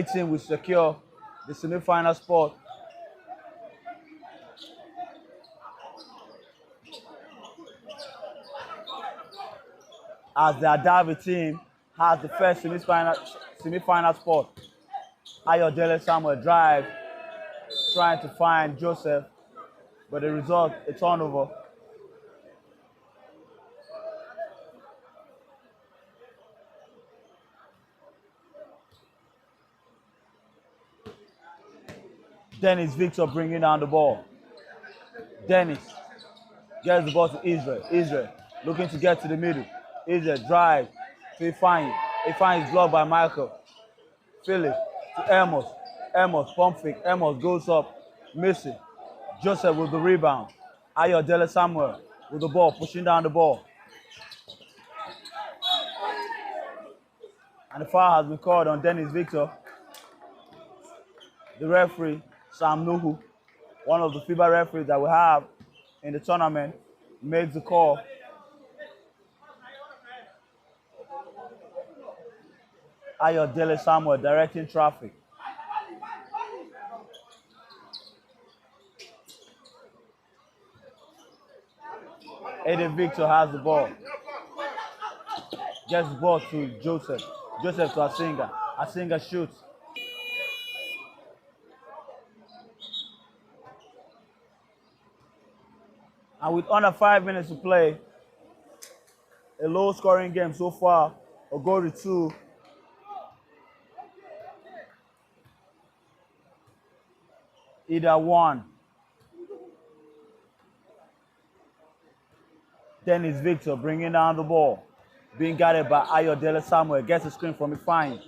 team will secure the semi-final spot. As the Adavi team has the first semi-final spot. Ayodele Samuel drive, trying to find Joseph, but the result, a turnover. Dennis Victor bringing down the ball. Dennis gets the ball to Israel. Israel looking to get to the middle. Israel drive to Ifeanyi. Ifeanyi is blocked by Michael. Philip to Amos. Amos pump fake. Amos goes up, missing. Joseph with the rebound. Ayodele Samuel with the ball, pushing down the ball. And the foul has been called on Dennis Victor. The referee, Sam Nuhu, one of the FIBA referees that we have in the tournament, makes the call. Ayodele Samuel directing traffic. Idah Victor has the ball. Gets the ball to Joseph. Joseph to Asinga. Asinga shoots. And with under 5 minutes to play, a low-scoring game so far. Ogori 2. Idah 1. Dennis Victor bringing down the ball. Being guarded by Ayodele Samuel. Gets a screen from Ifeanyi.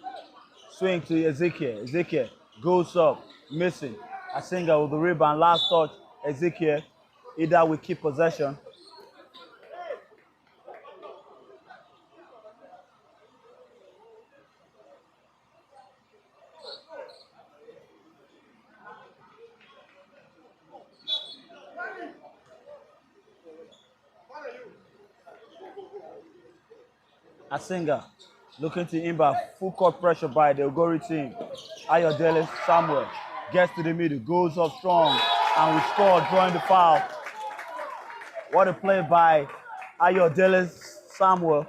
Swing to Ezekiel. Ezekiel goes up, missing. Asinga with the rebound. Last touch, Ezekiel. Idah will keep possession. Asinga looking to inbound. Full court pressure by the Ogori team. Ayodele Samuel gets to the middle, goes up strong, and we score, drawing the foul. What a play by Ayodele Samuel.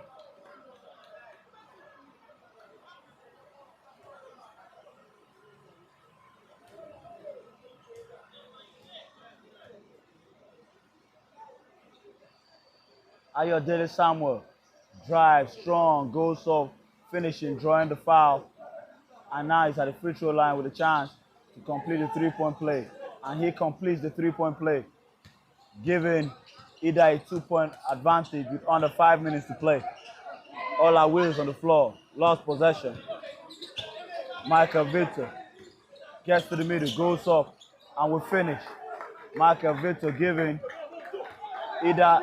Ayodele Samuel drives strong, goes up, finishing, drawing the foul. And now he's at the free throw line with a chance to complete the three-point play. And he completes the three-point play, giving Idah a 2-point advantage with under 5 minutes to play. All our wheels on the floor, lost possession. Michael Victor gets to the middle, goes up, and we finish. Michael Victor giving Idah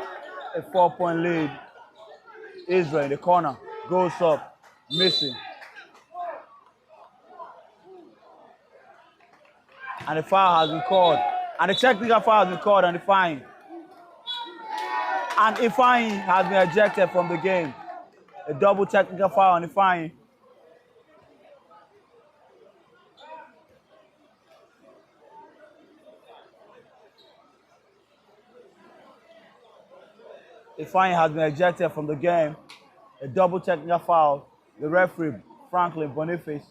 a 4-point lead. Israel in the corner, goes up, missing. And the foul has been called. And the technical foul has been called on Ifeanyi. And Ifeanyi has been ejected from the game. A double technical foul on Ifeanyi. Ifeanyi has been ejected from the game. A double technical foul. The referee, Franklin Boniface.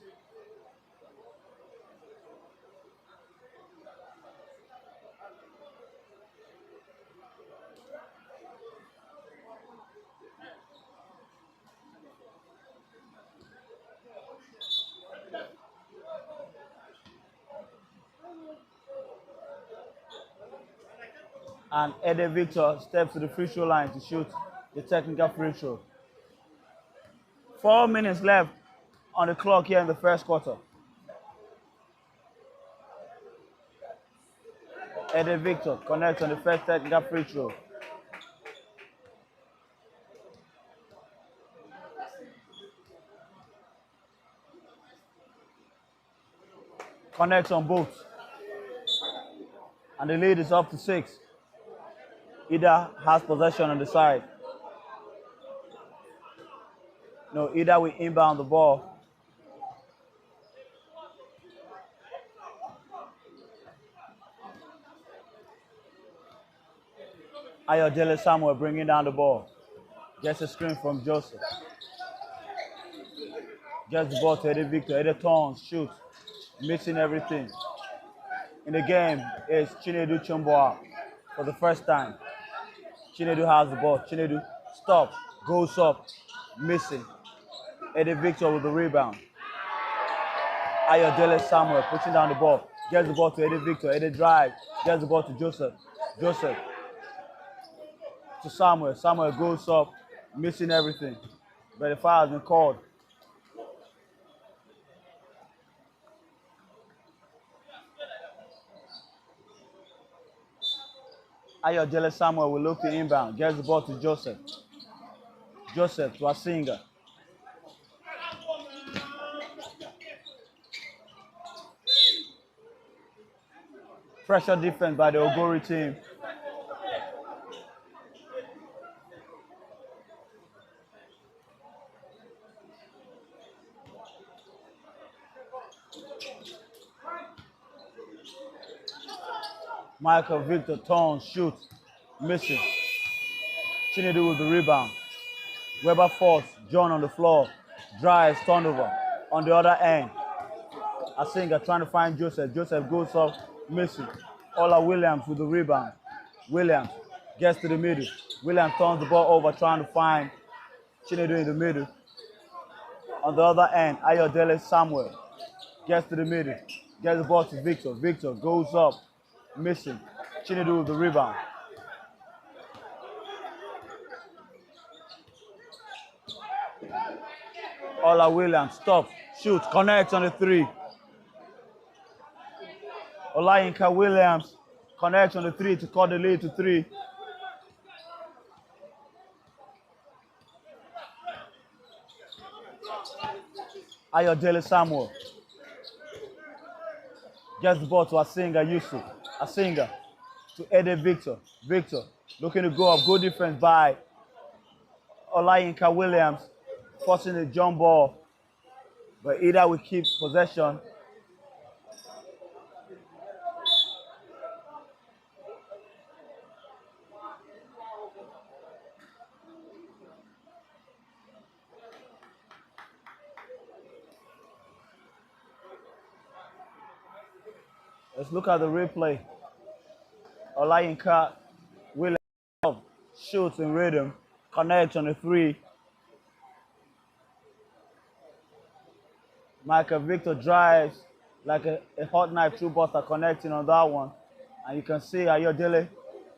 And Idah Victor steps to the free throw line to shoot the technical free throw. 4 minutes left on the clock here in the first quarter. Idah Victor connects on the first technical free throw. Connects on both. And the lead is up to 6. Idah has possession on the side. No, Idah will inbound the ball. Ayodele Samuel bringing down the ball. Gets a screen from Joseph. Gets the ball to Eddie Victor. Eddie turns, shoots, missing everything. In the game is Chinedu Chumboa for the first time. Chinedu has the ball. Chinedu stops, goes up, missing. Eddie Victor with the rebound. Ayodele Samuel pushing down the ball. Gets the ball to Eddie Victor. Eddie drive. Gets the ball to Joseph. Joseph to Samuel. Samuel goes up, missing everything. But the foul has been called. Ayodele Samuel will look to inbound. Gets the ball to Joseph. Joseph to Asinga. Pressure defense by the Ogori team. Michael Victor turns, shoots, missing. Chinedu with the rebound. Weber force, John on the floor, drives, turnover. On the other end, Asinga trying to find Joseph. Joseph goes up, missing. Ola Williams with the rebound. Williams gets to the middle. Williams turns the ball over, trying to find Chinedu in the middle. On the other end, Ayodele Samuel gets to the middle, gets the ball to Victor. Victor goes up, missing. Chinedu with the rebound. Ola Williams stops, shoots, connects on the three. Olayinka Williams connects on the three to cut the lead to 3. Ayodele Samuel gets the ball to Asinga Yusuf. Asinga to Eddie Victor. Victor looking to go up. Good defense by Olayinka Williams, forcing the jump ball. But Idah will keep possession. Let's look at the replay. Olayinka Williams shoots in rhythm, connects on the 3. Michael Victor drives like a hot knife through buster, connecting on that one. And you can see Ayodele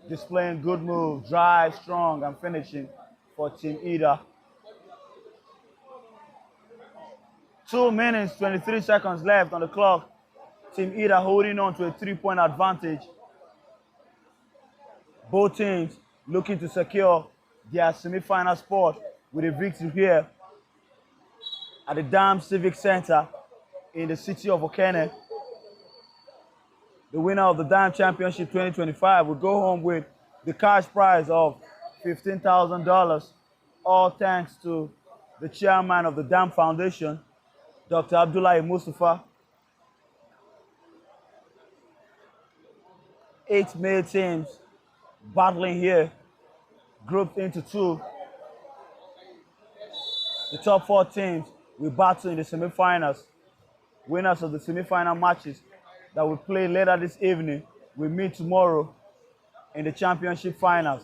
displaying good moves, drive strong and finishing for Team Idah. 2 minutes, 23 seconds left on the clock. Team Idah holding on to a 3-point advantage. Both teams looking to secure their semi-final spot with a victory here at the Okene Civic Centre in the city of Okene. The winner of the Dam Championship 2025 will go home with the cash prize of $15,000, all thanks to the chairman of the Dam Foundation, Dr. Abdullahi Mustapha. 8 male teams battling here, grouped into 2. The top 4 teams will battle in the semifinals. Winners of the semifinal matches that will play later this evening will meet tomorrow in the championship finals.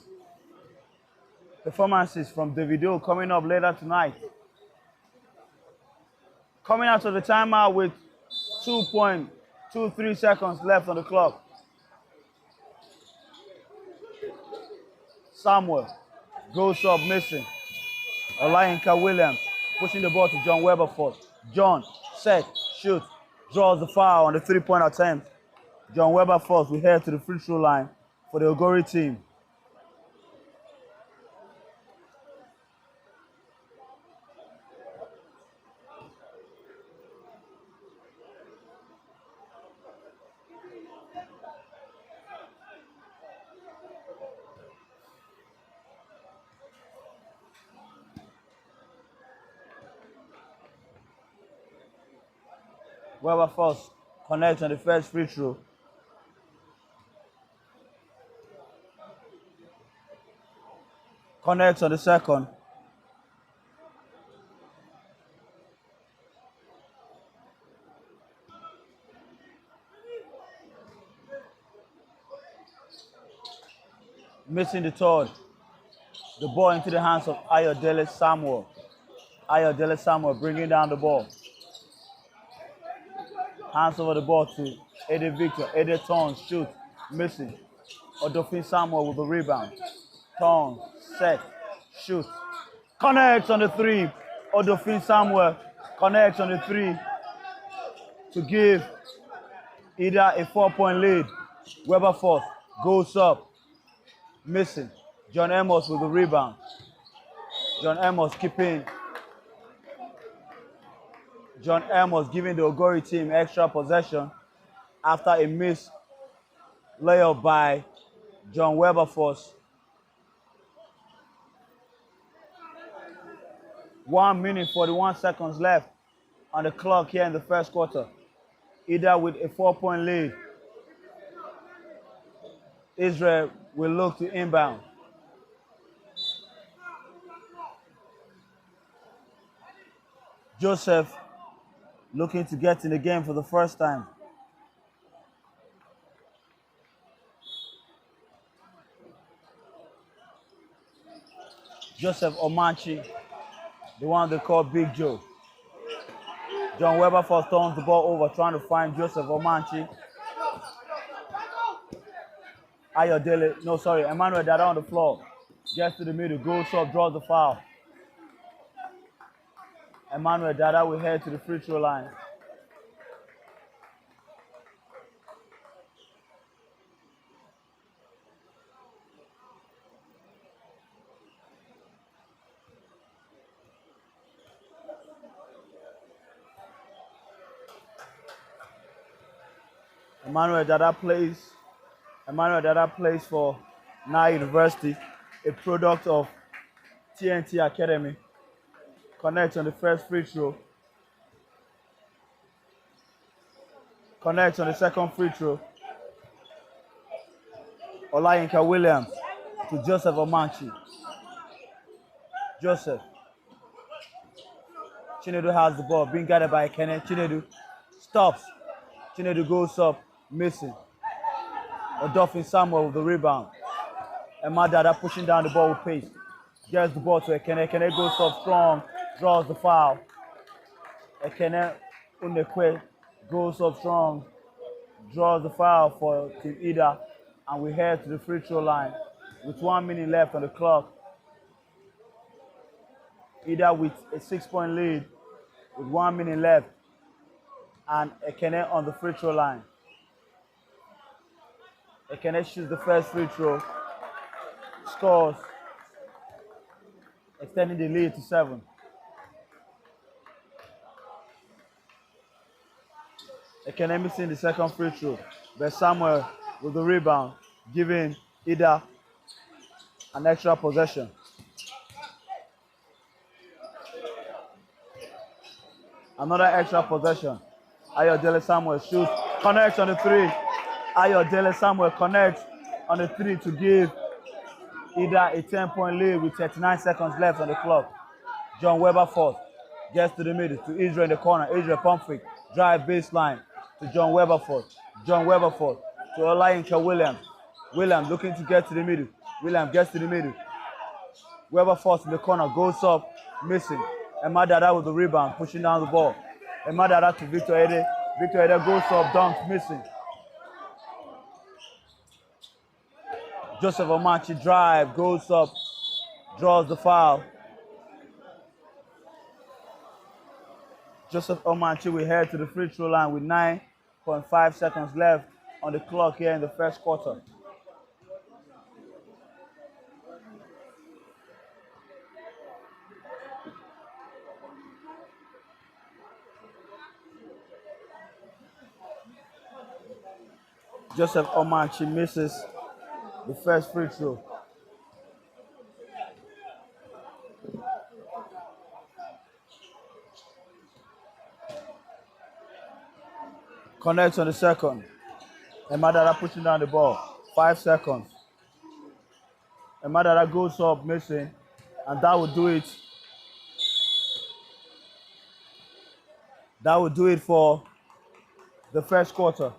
Performances from Davido coming up later tonight. Coming out of the timeout with 2.23 seconds left on the clock. Samuel goes up, missing. Olayinka Williams pushing the ball to John Weberford. John, set, shoots, draws the foul on the 3-point attempt. John Weberford will head to the free throw line for the Ogori team. Weberford connects on the first free throw. Connects on the second. Missing the third. The ball into the hands of Ayodele Samuel. Ayodele Samuel bringing down the ball. Hands over the ball to Idah Victor. Idah turns, shoot, missing. Odofin Samuel with the rebound. Turns, set, shoot. Connects on the three. Odofin Samuel connects on the three to give Idah a 4-point lead. Wilberforce goes up, missing. John Amos with the rebound. John Amos keeping. John Amos giving the Ogori team extra possession after a missed layup by John Wilberforce. 1 minute 41 seconds left on the clock here in the first quarter. Idah with a 4-point lead. Israel will look to inbound. Joseph looking to get in the game for the first time. Joseph Omanchi, the one they call Big Joe. John Wilberforce turns the ball over, trying to find Joseph Omanchi. Emmanuel Dada on the floor. Gets to the middle, goes up, draws the foul. Emmanuel Dada will head to the free throw line. Emmanuel Dada plays for Nile University, a product of TNT Academy. Connects on the first free throw. Connects on the second free throw. Olayinka Williams to Joseph Omanchi. Joseph. Chinedu has the ball, being guarded by Okene. Chinedu stops. Chinedu goes up, missing. Odofin Samuel with the rebound. Emma Dada pushing down the ball with pace. Gets the ball to Okene. Okene goes up strong, draws the foul. Okene Unekwe goes up strong, draws the foul for Team Idah, and we head to the free throw line with 1 minute left on the clock. Idah with a 6-point lead with 1 minute left, and Okene on the free throw line. Okene shoots the first free throw, scores, extending the lead to 7. Okene missing the second free throw, but Samuel with the rebound, giving Idah an extra possession. Another extra possession. Ayodele Samuel shoots, connects on the three. Ayodele Samuel connects on the three to give Idah a 10-point lead with 39 seconds left on the clock. John Wilberforce gets to the middle to Israel in the corner. Israel pump fake, drive baseline to John Wilberforce. John Wilberforce to Olayinka Williams. Williams looking to get to the middle. Williams gets to the middle. Wilberforce in the corner, goes up, missing. Emma Dada with the rebound, pushing down the ball. Emma Dada to Victor Idah. Victor Idah goes up, dunks, missing. Joseph Omanchi drive, goes up, draws the foul. Joseph Omanchi will head to the free throw line with 9.5 seconds left on the clock here in the first quarter. Joseph Omanchi misses the first free throw. Connects on the second. Emma Dada pushing down the ball. 5 seconds. Emadara goes up missing, and that would do it. That would do it for the first quarter.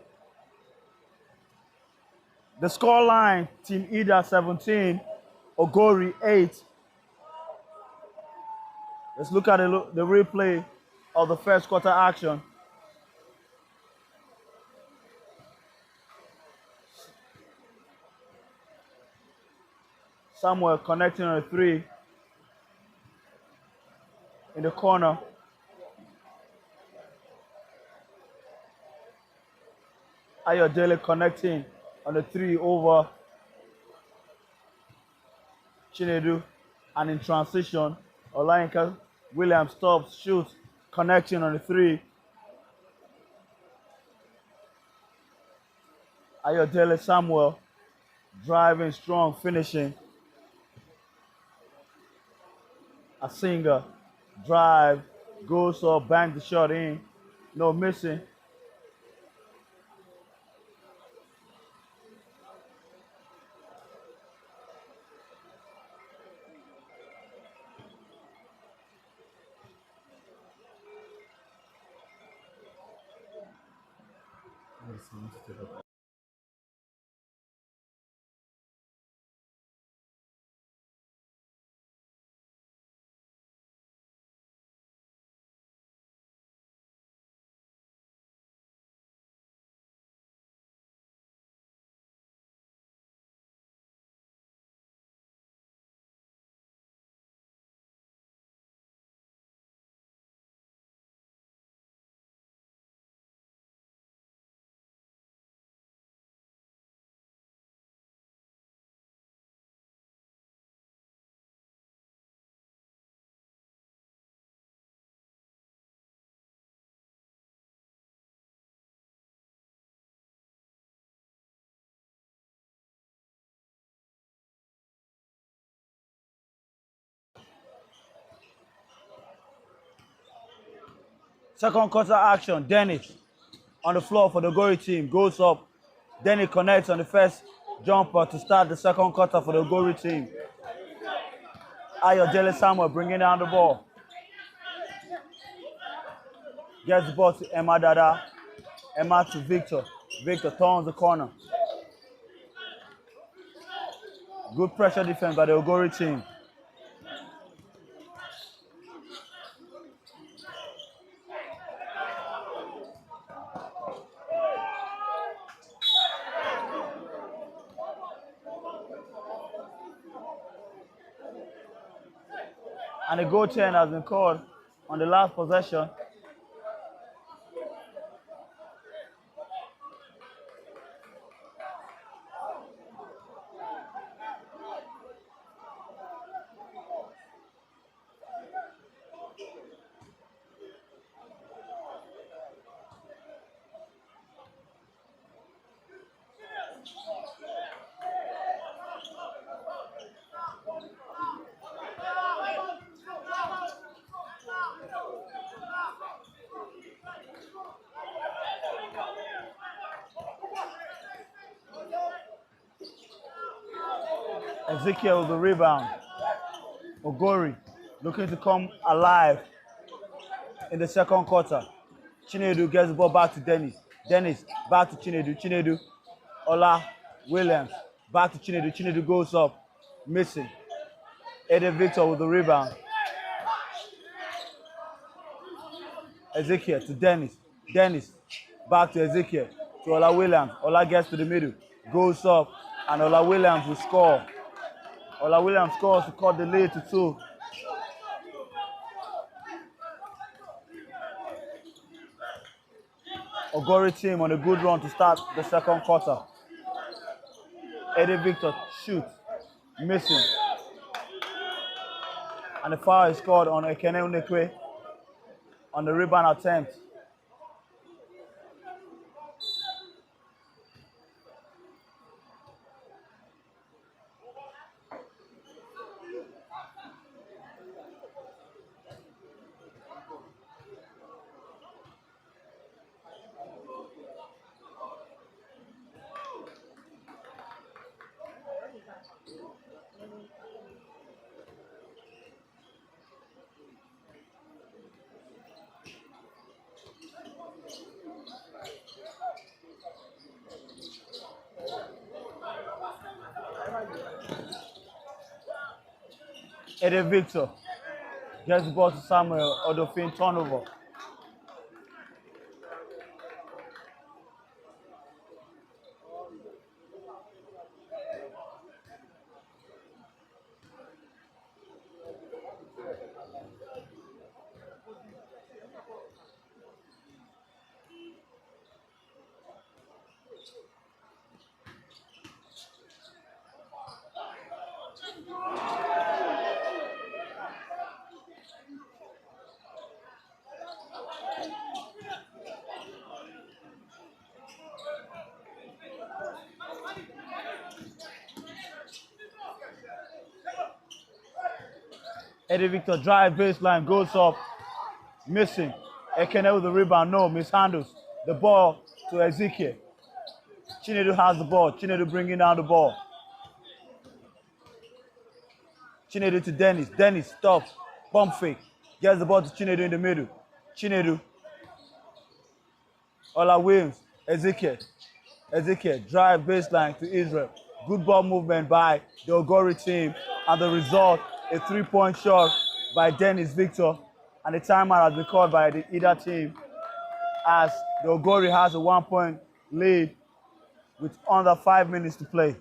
The scoreline: Team Idah 17, Ogori 8. Let's look at the replay of the first quarter action. Samuel connecting on a 3 in the corner. Ayodele connecting on the 3 over Chinedu, and in transition, Olayinka Williams stops, shoots, connecting on the 3. Ayodele Samuel driving strong, finishing. A singer drive, goes up, bang the shot in, no missing. Second quarter action, Dennis on the floor for the Ogori team, goes up. Dennis connects on the first jumper to start the second quarter for the Ogori team. Ayodele Samuel bringing down the ball. Gets the ball to Emma Dada. Emma to Victor. Victor turns the corner. Good pressure defense by the Ogori team. And a goal change has been called on the last possession. Ezekiel with the rebound. Ogori looking to come alive in the second quarter. Chinedu gets the ball back to Dennis. Dennis back to Chinedu. Chinedu, Ola Williams back to Chinedu. Chinedu goes up, missing. Ede Victor with the rebound. Ezekiel to Dennis. Dennis back to Ezekiel to Ola Williams. Ola gets to the middle, goes up, and Ola Williams will score. Ola Williams scores to cut the lead to 2. Ogori team on a good run to start the second quarter. Eddie Victor shoots, missing. And the foul is scored on Okene Civic on the rebound attempt. Eddie Victor gets the ball to Samuel. Odofin turnover. Eddie Victor drive baseline, goes up, missing. Okene with the rebound, no, mishandles the ball to Ezekiel. Chinedu has the ball. Chinedu bringing down the ball. Chinedu to Dennis. Dennis stops. Pump fake. Gets the ball to Chinedu in the middle. Chinedu. Ola Williams. Ezekiel. Ezekiel. Drive baseline to Israel. Good ball movement by the Ogori team. And the result, a 3-point shot by Dennis Victor. And the timeout has been called by the Idah team as the Ogori has a 1-point lead with under 5 minutes to play.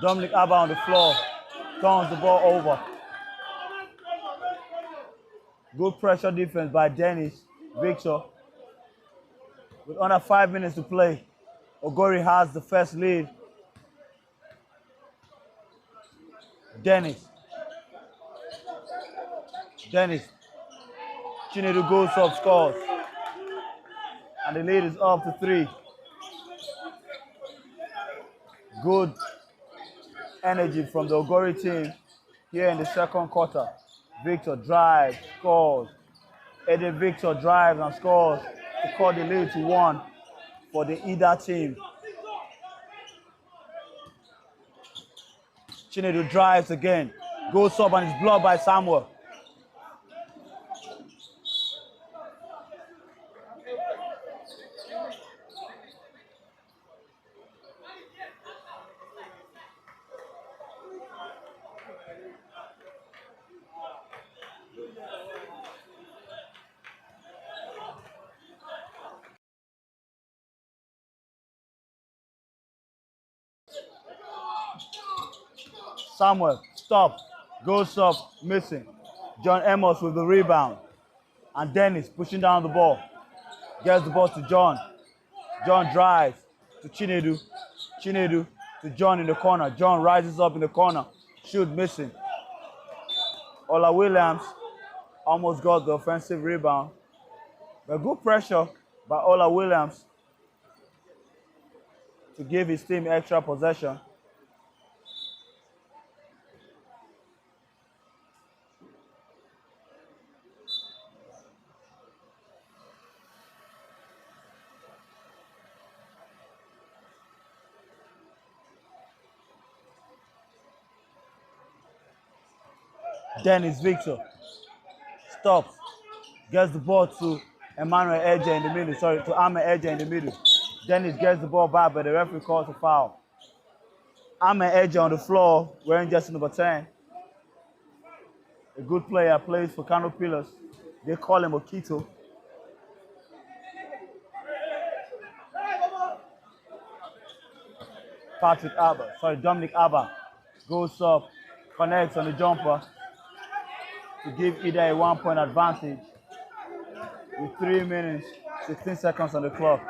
Dominic Abba on the floor, turns the ball over. Good pressure defense by Dennis Victor. With under 5 minutes to play, Ogori has the first lead. Dennis. Chinedu goes up, scores. And the lead is up to 3. Good energy from the Ogori team here in the second quarter. Victor drives, scores. Eddie Victor drives and scores to cut the lead to 1 for the Idah team. Chinedu drives again, goes up and is blocked by Samuel. Samuel, stop, goes up, missing. John Amos with the rebound. And Dennis pushing down the ball. Gets the ball to John. John drives to Chinedu. Chinedu to John in the corner. John rises up in the corner. Shoot, missing. Ola Williams almost got the offensive rebound. But good pressure by Ola Williams to give his team extra possession. Dennis Victor stops, gets the ball to Emmanuel Edger in the middle. Sorry, to Ahmed Edger in the middle. Dennis gets the ball back, but the referee calls a foul. Ahmed Edger on the floor, wearing jersey number 10. A good player, plays for Kano Pillars. They call him Okito. Dominic Abba goes up, connects on the jumper to give Idah a 1-point advantage with 3 minutes, 16 seconds on the clock.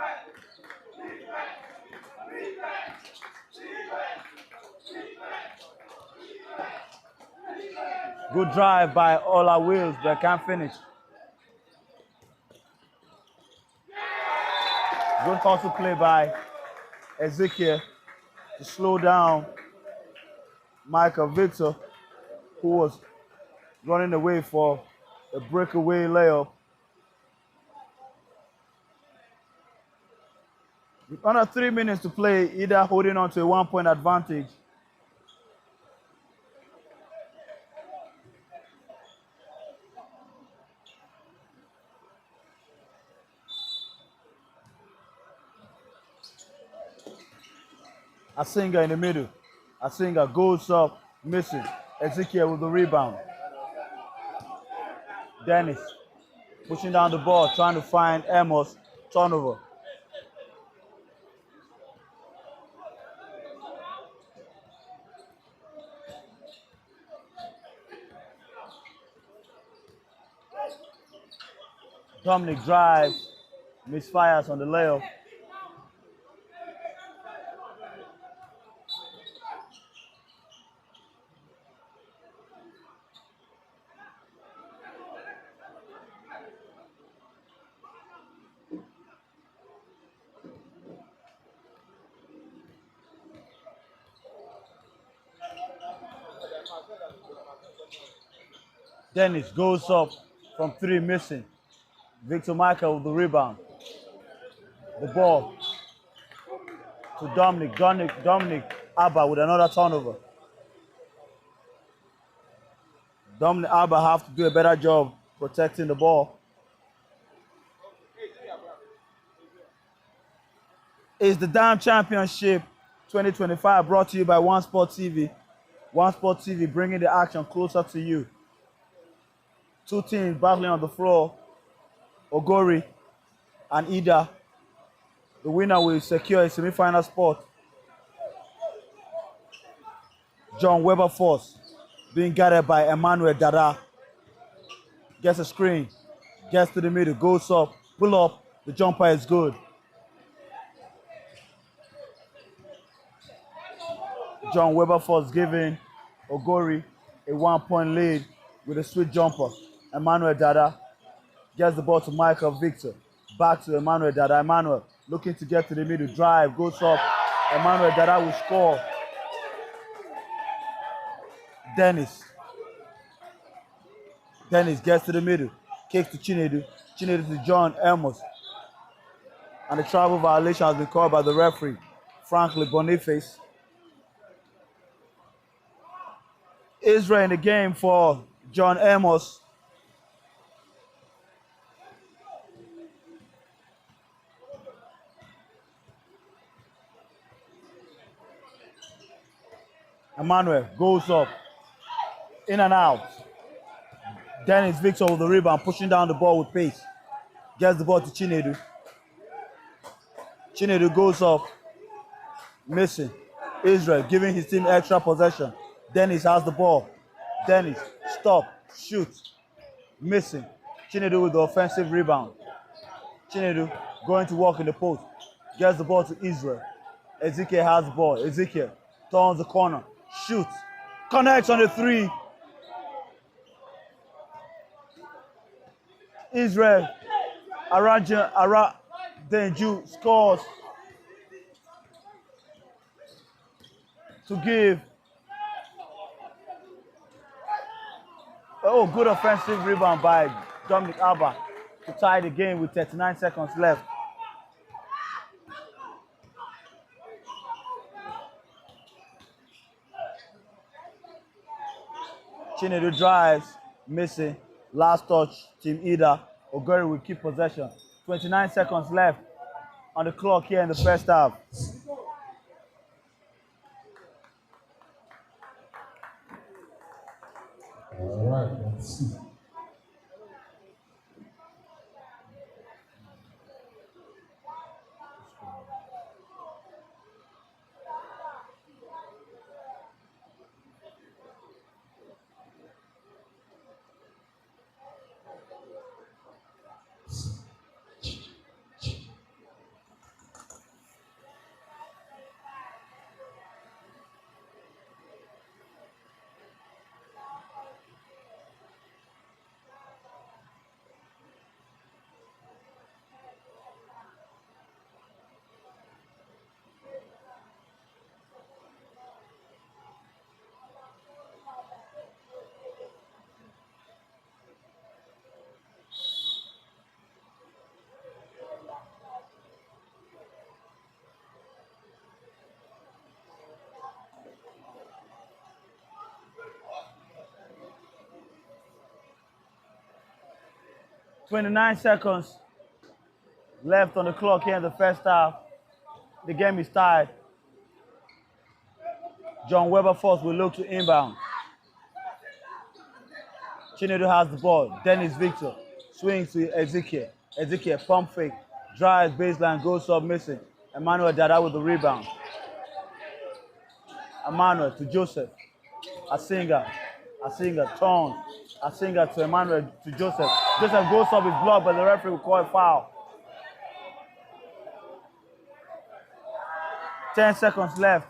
Good drive by Ola Wills, but can't finish. Good hustle play by Ezekiel to slow down Michael Victor, who was running away for a breakaway layup. With under 3 minutes to play, Idah holding on to a 1-point advantage. Asinga in the middle. Asinga goes up, missing. Ezekiel with the rebound. Dennis pushing down the ball, trying to find Amos. Turnover. Dominic drives, misfires on the layup. Dennis goes up from 3, missing. Victor Michael with the rebound. The ball to Dominic. Dominic Abba with another turnover. Dominic Abba have to do a better job protecting the ball. It's the Dam Championship 2025 brought to you by OneSport TV. OneSport TV bringing the action closer to you. Two teams battling on the floor, Ogori and Idah. The winner will secure a semi-final spot. John Wilberforce being guarded by Emmanuel Dada. Gets a screen, gets to the middle, goes up, pull up, the jumper is good. John Wilberforce giving Ogori a 1-point lead with a sweet jumper. Emmanuel Dada gets the ball to Michael Victor. Back to Emmanuel Dada. Emmanuel looking to get to the middle. Drive, goes up. Emmanuel Dada will score. Dennis gets to the middle. Kicks to Chinedu. Chinedu to John Amos. And the travel violation has been called by the referee, Franklin Boniface. Israel in the game for John Amos. Emmanuel goes up, in and out. Dennis Victor with the rebound, pushing down the ball with pace. Gets the ball to Chinedu. Chinedu goes up, missing. Israel giving his team extra possession. Dennis has the ball. Dennis, stop, shoot, missing. Chinedu with the offensive rebound. Chinedu going to work in the post. Gets the ball to Israel. Ezekiel has the ball. Ezekiel turns the corner. Shoots. Connects on the 3. Israel Denju scores to give. Oh, good offensive rebound by Dominic Abba to tie the game with 39 seconds left. Chinedu drives, missing. Last touch, Team Idah. Ogori will keep possession. 29 seconds left on the clock here in the first half. All right, let's see. 29 seconds left on the clock here in the first half. The game is tied. John Weber Force will look to inbound. Chinedu has the ball. Dennis Victor swings to Ezekiel. Ezekiel pump fake, drives baseline, goes up missing. Emmanuel Dada with the rebound. Emmanuel to Joseph. Asinga turns. Asinga to Emmanuel to Joseph. Joseph goes up his block, but the referee will call a foul. 10 seconds left.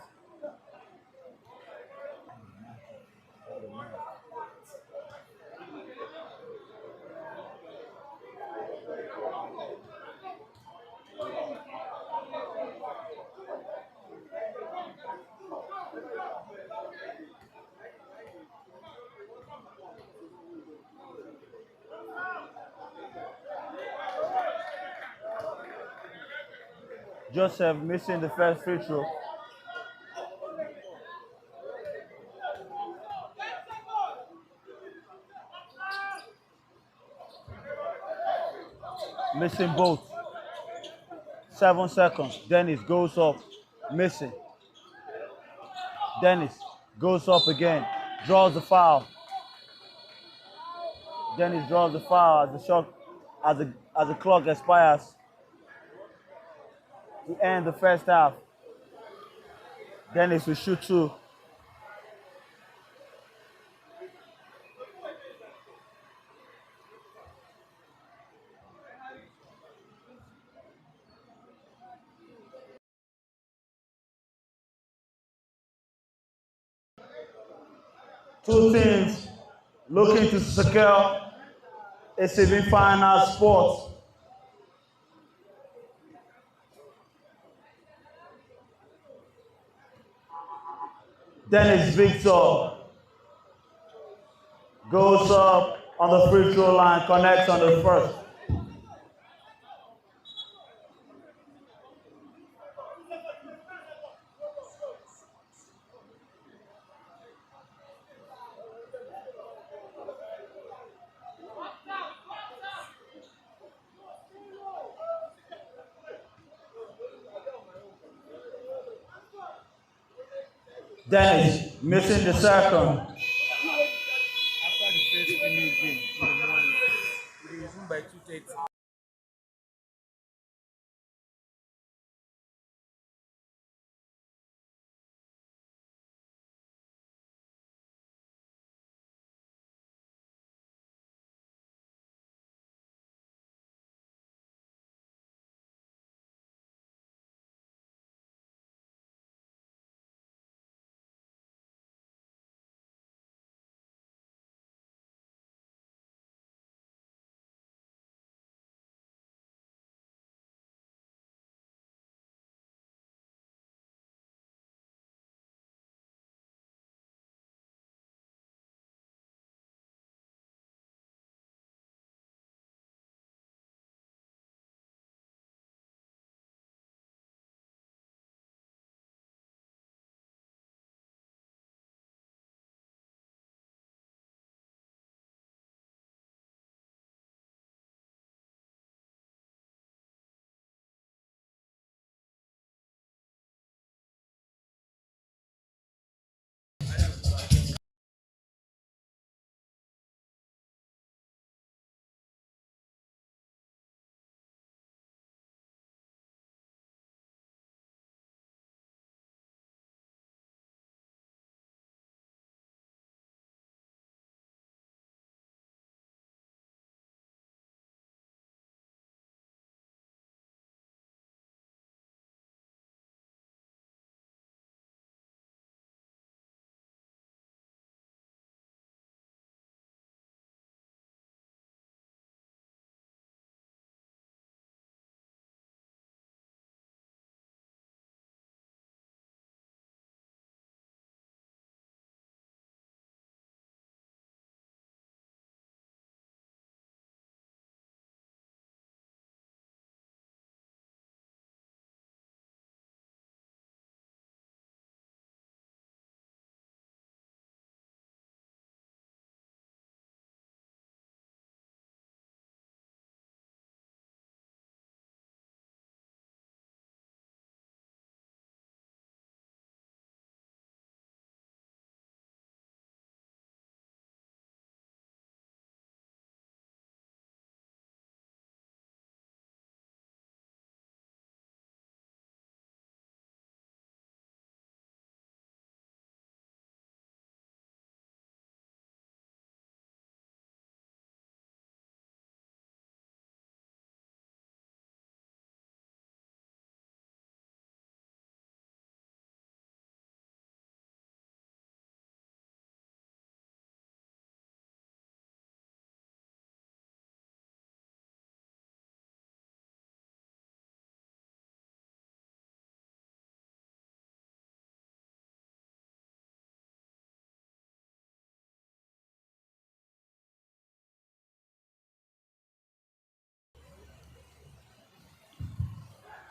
Joseph missing the first free throw. Missing both. 7 seconds. Dennis goes up. Missing. Dennis goes up again. Draws the foul. Dennis draws the foul as the shot as the clock expires to end the first half. Dennis will shoot two. Two teams looking to secure a semi-final spot. Dennis Victor goes up on the free throw line, connects on the first. Dennis missing the second. After the first premier game in the morning, we resumed by 2:30.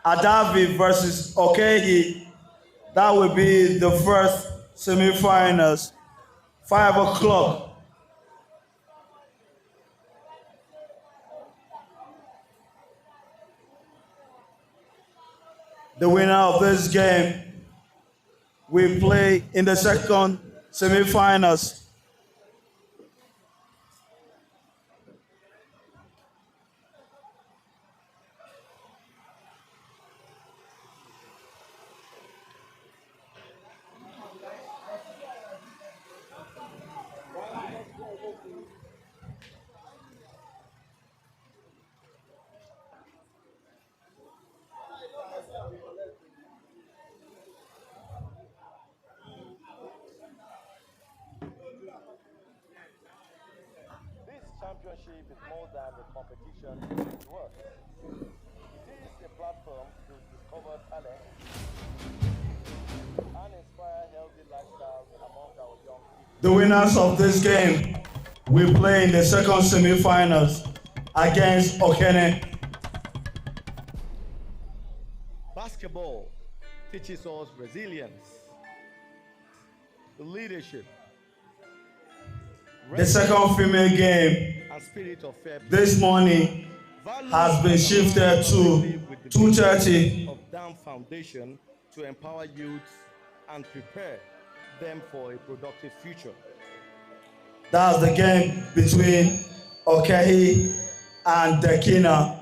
Adavi versus Okene. That will be the first semi-finals. 5 o'clock. The winner of this game will play in the second semi-finals. This championship is more than a competition to us. It is a platform to discover talent and inspire healthy lifestyles among our young people. The winners of this game will play in the second semi-finals against Okene. Basketball teaches us resilience, leadership, The second female game and spirit of fair play. this morning has been shifted to 2:30. Of Dam Foundation to empower youth and prepare them for a productive future. That's the game between Okene and Dekina.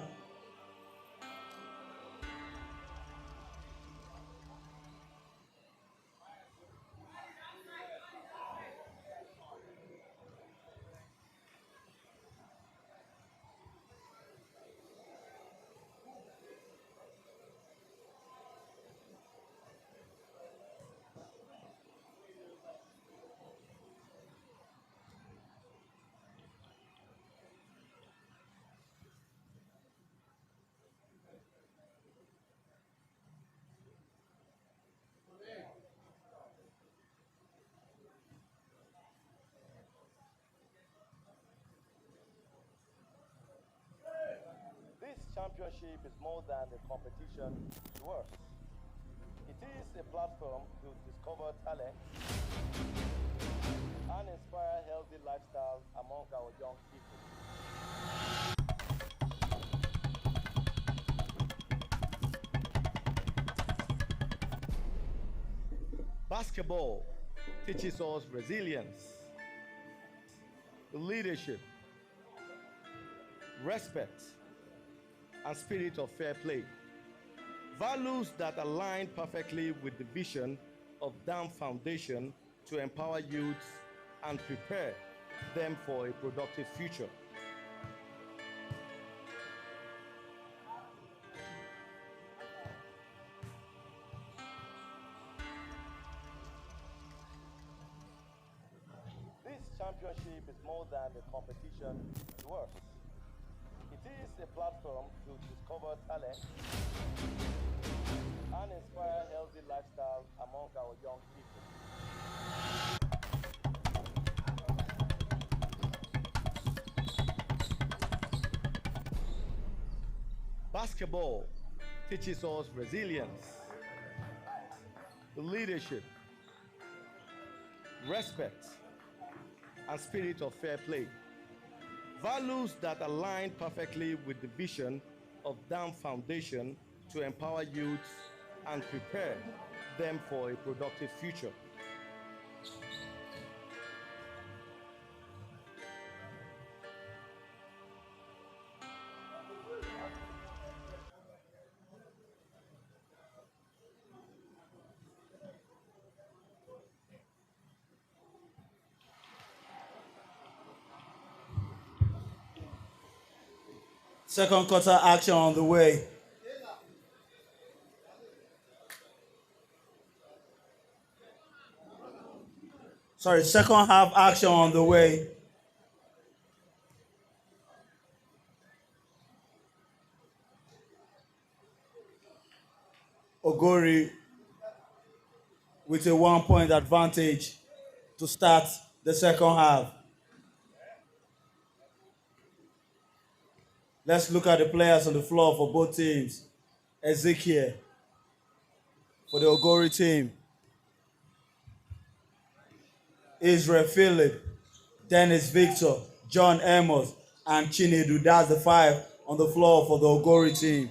This championship is more than a competition to us. It is a platform to discover talent and inspire healthy lifestyles among our young people. Basketball teaches us resilience, leadership, respect, and spirit of fair play. Values that align perfectly with the vision of Dam Foundation to empower youth and prepare them for a productive future. This championship is more than a competition to us. It is a platform to discover talent and inspire healthy lifestyles among our young people. Basketball teaches us resilience, leadership, respect, and spirit of fair play. Values that align perfectly with the vision of Dam Foundation to empower youth and prepare them for a productive future. Second quarter action on the way. Sorry, second half action on the way. Ogori with a 1-point advantage to start the second half. Let's look at the players on the floor for both teams. Ezekiel for the Ogori team. Israel Philip, Dennis Victor, John Amos, and Chinedu. That's the 5 on the floor for the Ogori team.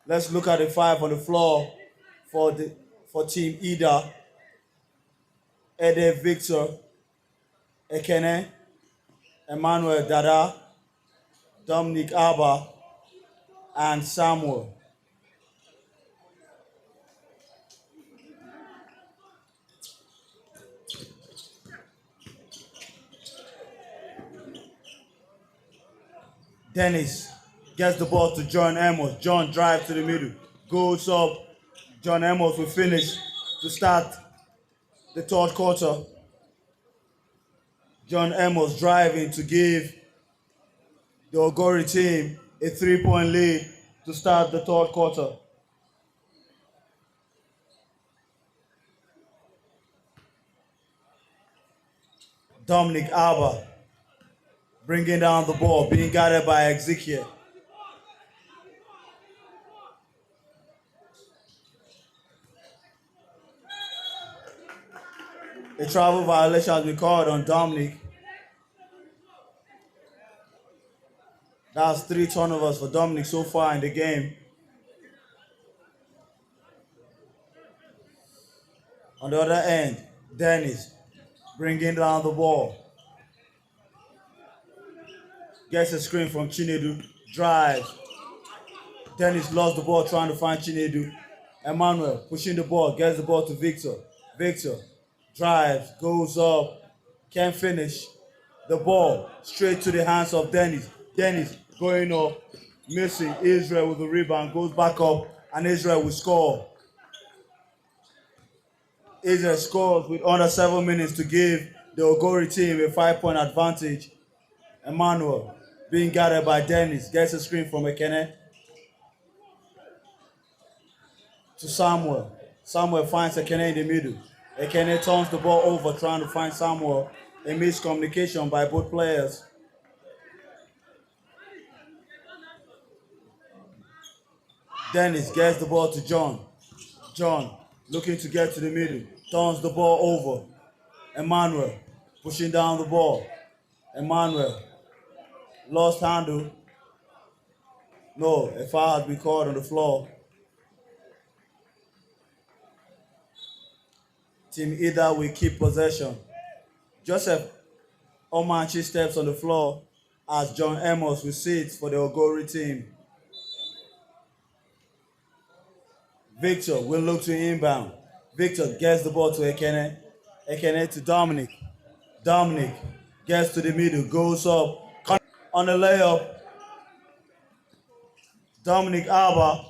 Let's look at the 5 on the floor for Team Idah. Ede Victor, Okene, Emmanuel Dada, Dominic Abba, and Samuel. Dennis gets the ball to John Amos. John drives to the middle, goes up. John Amos will finish to start the third quarter. John Amos driving to give the Ogori team a 3-point lead to start the third quarter. Dominic Abba bringing down the ball, being guarded by Ezekiel. A travel violation has been called on Dominic. That's 3 turnovers for Dominic so far in the game. On the other end, Dennis bringing down the ball. Gets a screen from Chinedu, drives. Dennis lost the ball trying to find Chinedu. Emmanuel pushing the ball, gets the ball to Victor. Victor drives, goes up, can't finish. The ball straight to the hands of Dennis. Dennis going up, missing. Israel with the rebound, goes back up, and Israel will score. Israel scores with under 7 minutes to give the Ogori team a 5-point advantage. Emmanuel being guarded by Dennis, gets a screen from Okene to Samuel. Samuel finds Okene in the middle. Okene turns the ball over trying to find Samuel. A miscommunication by both players. Dennis gets the ball to John. John looking to get to the middle. Turns the ball over. Emmanuel pushing down the ball. Emmanuel lost handle. No, a foul has been called on the floor. Team Idah will keep possession. Joseph Omanchi steps on the floor as John Amos will sit for the Ogori team. Victor will look to inbound. Victor gets the ball to Okene. Okene to Dominic. Dominic gets to the middle, goes up. On the layup, Dominic Abba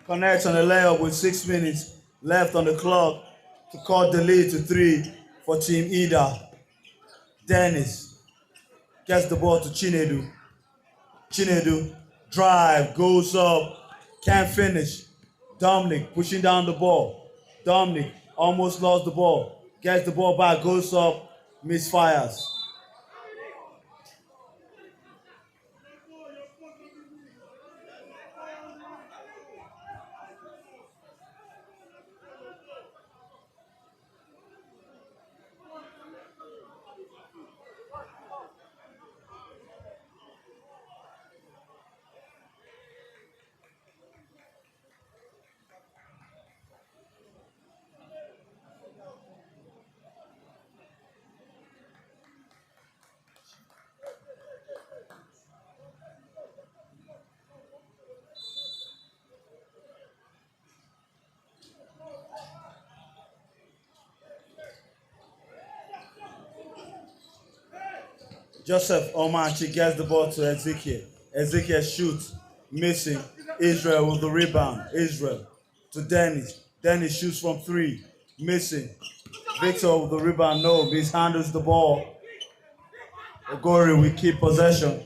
connects on the layup with 6 minutes left on the clock to cut the lead to 3 for Team Idah. Dennis gets the ball to Chinedu. Chinedu drive, goes up, can't finish. Dominic pushing down the ball. Dominic almost lost the ball. Gets the ball back, goes up, misfires. Joseph Omanchi gets the ball to Ezekiel. Ezekiel shoots, missing. Israel with the rebound. Israel to Dennis. Dennis shoots from 3, missing. Victor with the rebound, no, mishandles the ball. Ogori will keep possession.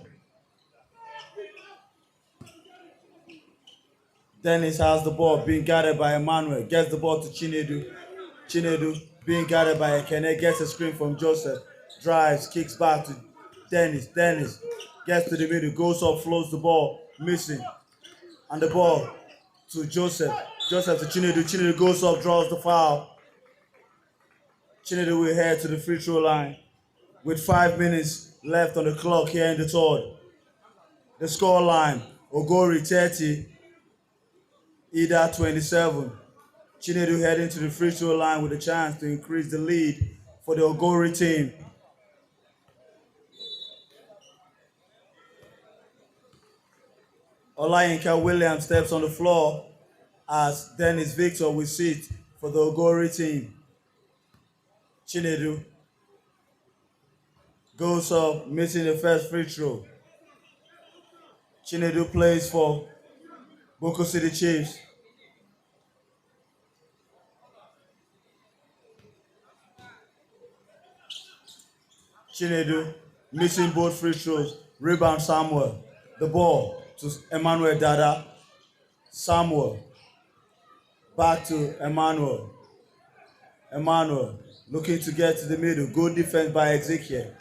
Dennis has the ball, being guarded by Emmanuel. Gets the ball to Chinedu. Chinedu being guarded by Okene. Gets a screen from Joseph. Drives, kicks back to Dennis. Dennis gets to the middle, goes up, floats the ball, missing. And the ball to Joseph. Joseph to Chinedu. Chinedu goes up, draws the foul. Chinedu will head to the free throw line with 5 minutes left on the clock here in the third. The score line, Ogori 30, Idah 27. Chinedu heading to the free throw line with a chance to increase the lead for the Ogori team. Olayinka Williams steps on the floor as Dennis Victor will sit for the Ogori team. Chinedu goes up, missing the first free throw. Chinedu plays for Boko City Chiefs. Chinedu missing both free throws. Rebound Samuel. The ball to Emmanuel Dada. Samuel. Back to Emmanuel. Emmanuel looking to get to the middle. Good defense by Ezekiel.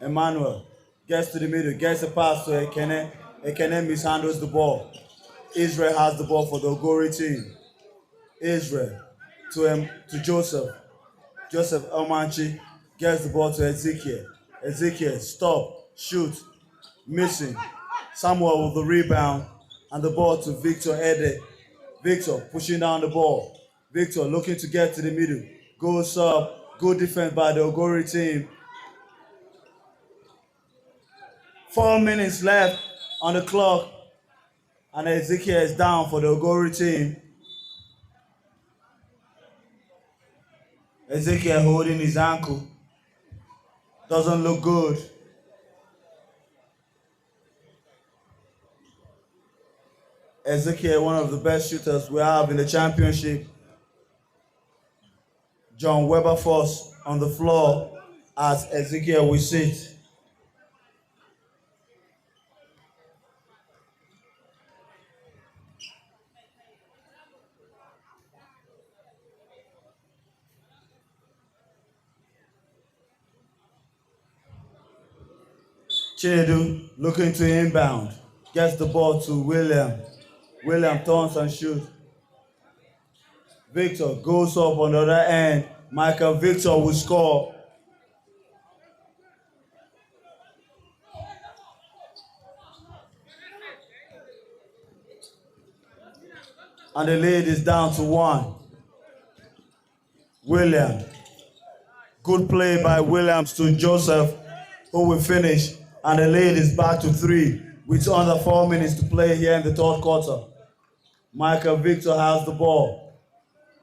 Emmanuel gets to the middle, gets a pass to Okene. Okene mishandles the ball. Israel has the ball for the Ogori team. Israel to Joseph. Joseph Elmanchi gets the ball to Ezekiel. Ezekiel, stop, shoot, missing. Samuel with the rebound and the ball to Victor Ede. Victor pushing down the ball. Victor looking to get to the middle. Goes up, good defense by the Ogori team. 4 minutes left on the clock and Ezekiel is down for the Ogori team. Ezekiel holding his ankle. Doesn't look good. Ezekiel, one of the best shooters we have in the championship. John Wilberforce on the floor as Ezekiel will sit. Chinedu looking to inbound. Gets the ball to William. William turns and shoots. Victor goes up on the other end. Michael Victor will score. And the lead is down to 1. William. Good play by Williams to Joseph, who will finish. And the lead is back to 3 with under 4 minutes to play here in the third quarter. Michael Victor has the ball.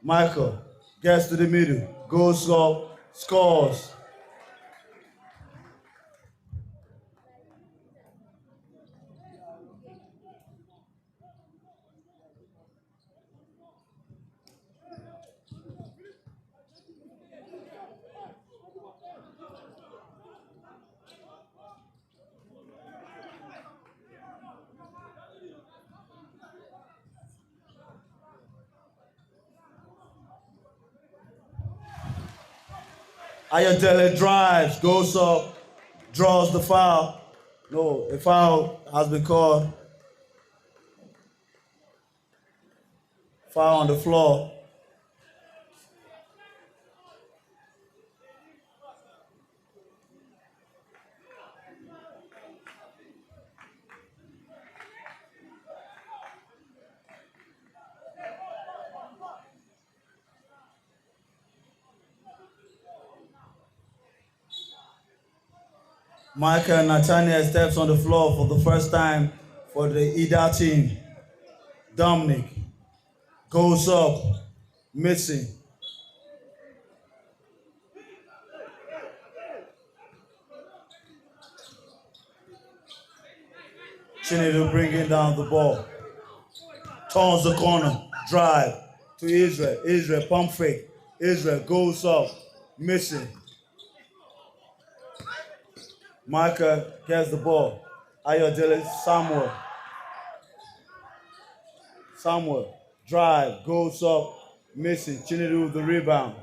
Michael gets to the middle, goes up, scores. Ayodele drives, goes up, draws the foul. No, a foul has been called. Foul on the floor. Michael Nathaniel steps on the floor for the first time for the Idah team. Dominic goes up, missing. Chinedu bringing down the ball. Turns the corner, drive to Israel. Israel pump fake. Israel goes up, missing. Michael gets the ball. Ayodele Samuel. Samuel drive, goes up, missing. Chinedu with the rebound.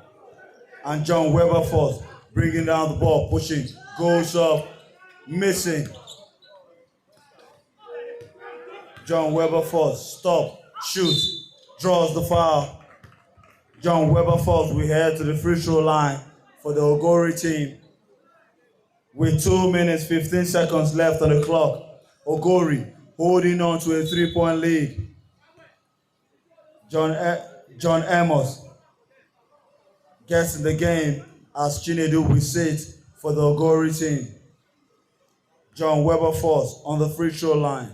And John Wilberforce bringing down the ball, pushing, goes up, missing. John Wilberforce, stop, shoots, draws the foul. John Wilberforce will head to the free throw line for the Ogori team. With 2 minutes, 15 seconds left on the clock, Ogori holding on to a 3-point lead. John Amos gets in the game as Chinedu will sit for the Ogori team. John Wilberforce on the free throw line.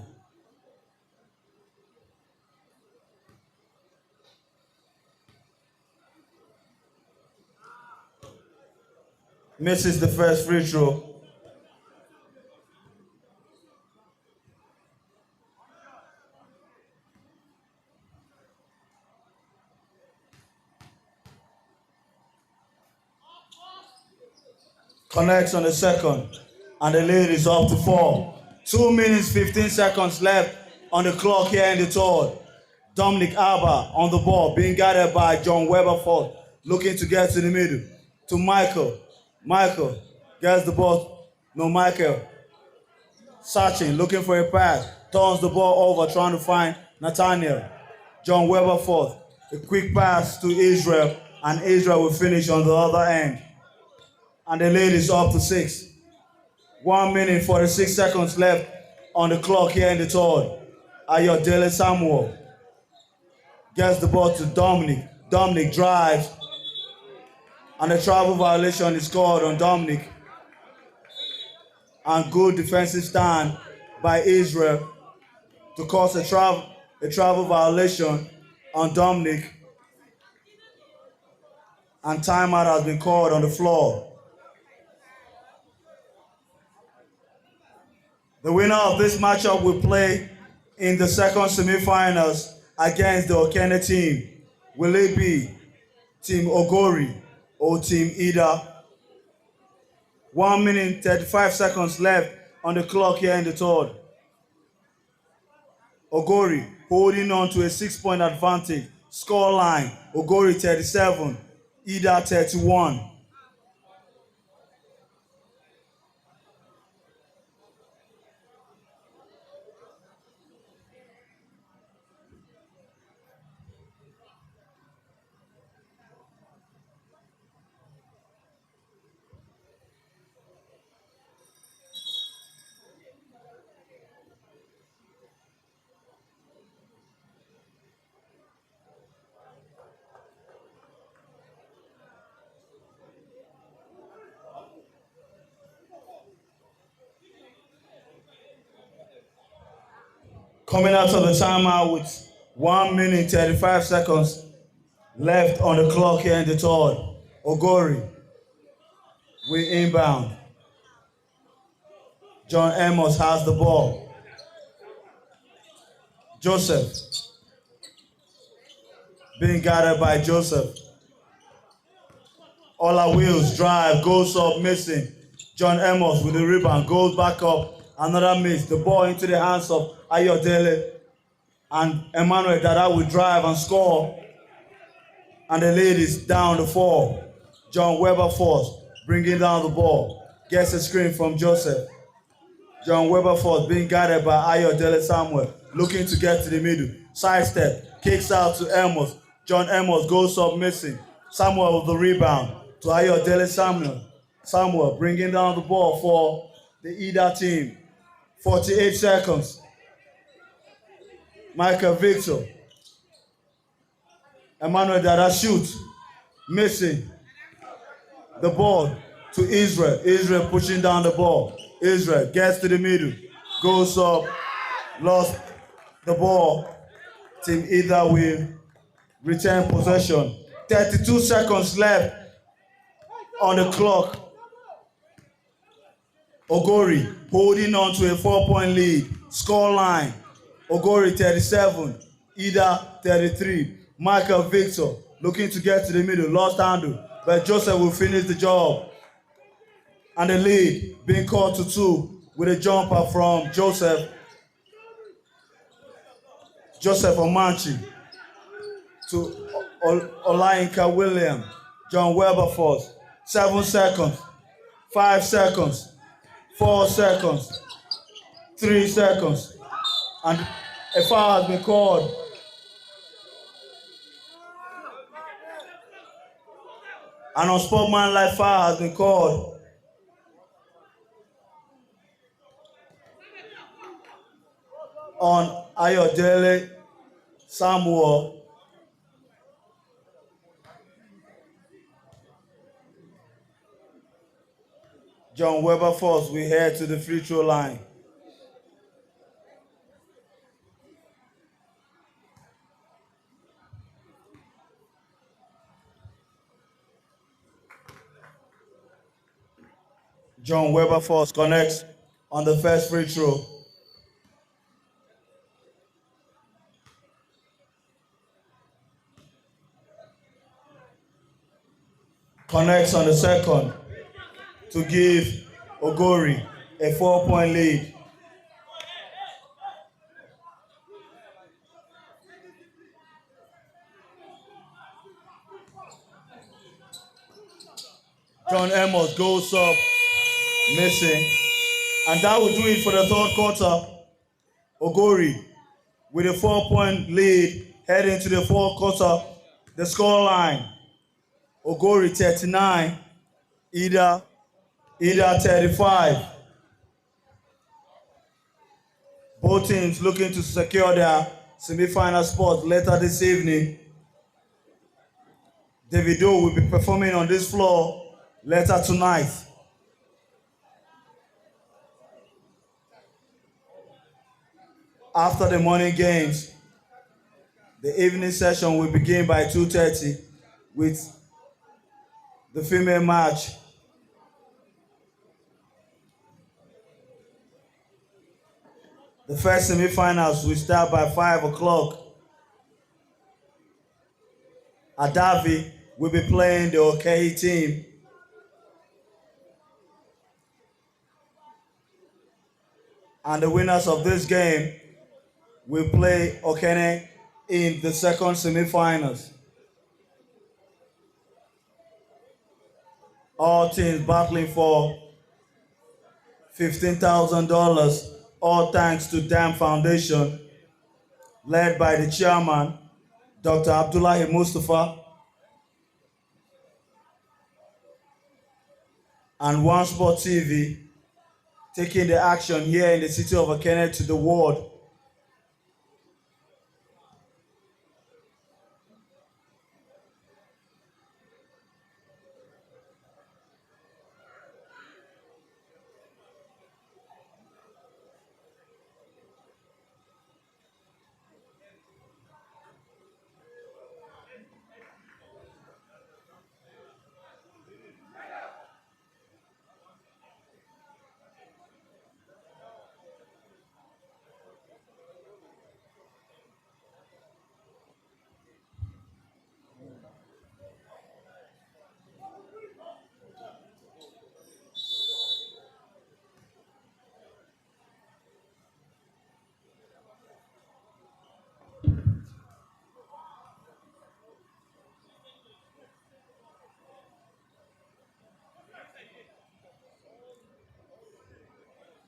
Misses the first free throw. Connects on the second, and the lead is up to 4. 2 minutes, 15 seconds left on the clock here in the third. Dominic Abba on the ball, being guarded by John Wilberforce, looking to get to the middle. To Michael. Michael gets the ball. No, Michael. Searching, looking for a pass. Turns the ball over, trying to find Nathaniel. John Wilberforce. A quick pass to Israel, and Israel will finish on the other end. And the lead is up to 6. 1 minute, 46 seconds left on the clock here in the third. Ayodele Samuel gets the ball to Dominic. Dominic drives, and a travel violation is called on Dominic. And good defensive stand by Israel to cause a travel violation on Dominic. And timeout has been called on the floor. The winner of this matchup will play in the second semifinals against the Okene team. Will it be Team Ogori or Team Idah? 1 minute, 35 seconds left on the clock here in the third. Ogori holding on to a 6-point advantage. Scoreline, Ogori 37, Idah 31. Coming out of the timeout with 1 minute, 35 seconds left on the clock here in the third. Ogori, we inbound. John Amos has the ball. Joseph, being guarded by Joseph. Ola Wills drive, goes up, missing. John Amos with the rebound, goes back up. Another miss. The ball into the hands of Ayodele, and Emmanuel Dada will drive and score. And the lead is down to 4. John Wilberforce bringing down the ball. Gets a screen from Joseph. John Wilberforce being guarded by Ayodele Samuel, looking to get to the middle. Sidestep, kicks out to Amos. John Amos goes up missing. Samuel with the rebound to Ayodele Samuel. Samuel bringing down the ball for the Idah team. 48 seconds. Michael Victor. Emmanuel Dada shoots. Missing. The ball to Israel. Israel pushing down the ball. Israel gets to the middle. Goes up. Lost the ball. Team Idah will return possession. 32 seconds left on the clock. Ogori holding on to a 4-point lead. Scoreline, Ogori 37, Idah 33. Michael Victor looking to get to the middle, lost handle, but Joseph will finish the job. And the lead being called to 2 with a jumper from Joseph Omanchi to Olayinka William. John Wilberforce, 7 seconds, 5 seconds, 4 seconds, 3 seconds, and a foul has been called An unsportsmanlike foul has been called. On Ayodele Samuel. John Weber Force will head to the free throw line. John Weber Force connects on the first free throw. Connects on the second to give Ogori a 4-point lead. John Amos goes up, missing. And that will do it for the third quarter. Ogori with a 4-point lead heading to the fourth quarter. The score line, Ogori 39, Idah 35. Both teams looking to secure their semi-final spot later this evening. Davido will be performing on this floor later tonight. After the morning games, the evening session will begin by 2:30 with the female match. The first semi-finals will start by 5 o'clock. Adavi will be playing the Okene team. And the winners of this game will play Okene in the second semi-finals. All teams battling for $15,000, all thanks to Dam Foundation, led by the chairman, Dr. Abdullahi Mustapha, and OneSport TV, taking the action here in the city of Okene to the world.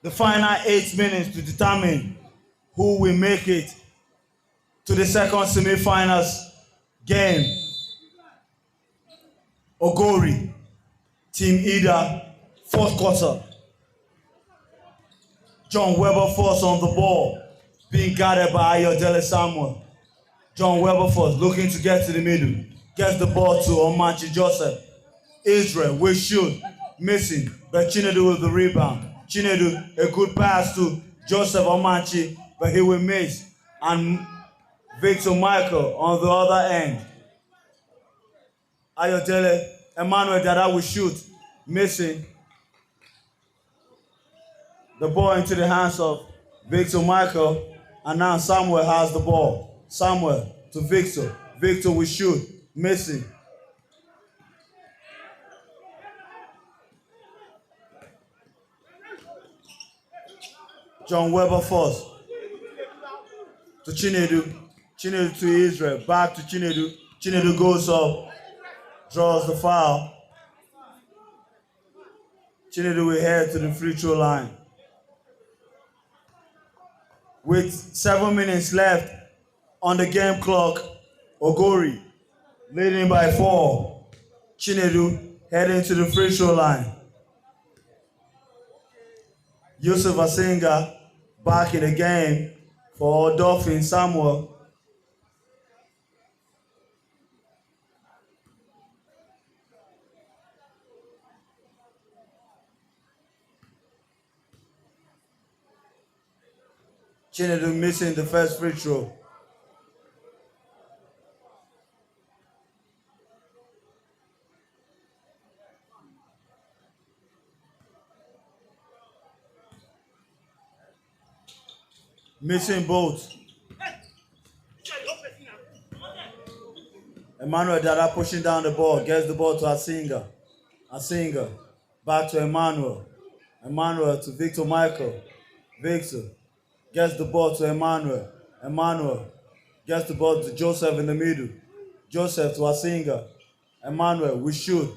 The final 8 minutes to determine who will make it to the second semi-finals game. Ogori, Team Idah, fourth quarter. John Weber Force on the ball, being guarded by Ayodele Samuel. John Weber Force looking to get to the middle. Gets the ball to Omanchi Joseph. Israel will shoot, missing, but Chinedu with the rebound. Chinedu, a good pass to Joseph Omanchi, but he will miss. And Victor Michael on the other end. Ayodele, Emmanuel Dada will shoot, missing. The ball into the hands of Victor Michael, and now Samuel has the ball. Samuel to Victor. Victor will shoot, missing. John Weber Force to Chinedu. Chinedu to Israel. Back to Chinedu. Chinedu goes up, draws the foul. Chinedu will head to the free throw line. With 7 minutes left on the game clock, Ogori leading by 4. Chinedu heading to the free throw line. Yusuf Asinga back in the game for Dolphin Samuel. Chinedu missing the first free throw. Missing both. Emmanuel Dada pushing down the ball, gets the ball to Asinga. Asinga, back to Emmanuel. Emmanuel to Victor Michael. Victor gets the ball to Emmanuel. Emmanuel gets the ball to Joseph in the middle. Joseph to Asinga. Emmanuel, we shoot.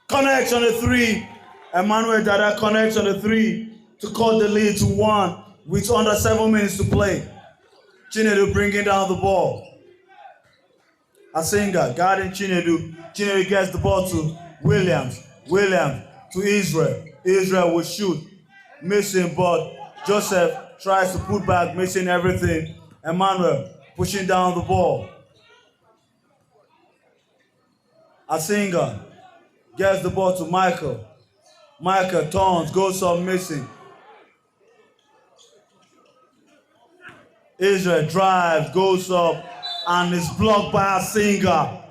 Connects on the three. Emmanuel Dada connects on the three to cut the lead to 1 with under 7 minutes to play. Chinedu bringing down the ball. Asinga guarding Chinedu. Chinedu gets the ball to Williams. Williams to Israel. Israel will shoot. Missing, but Joseph tries to put back, missing everything. Emmanuel pushing down the ball. Asinga gets the ball to Michael. Michael turns, goes up, missing. Israel drives, goes up, and is blocked by Asinga.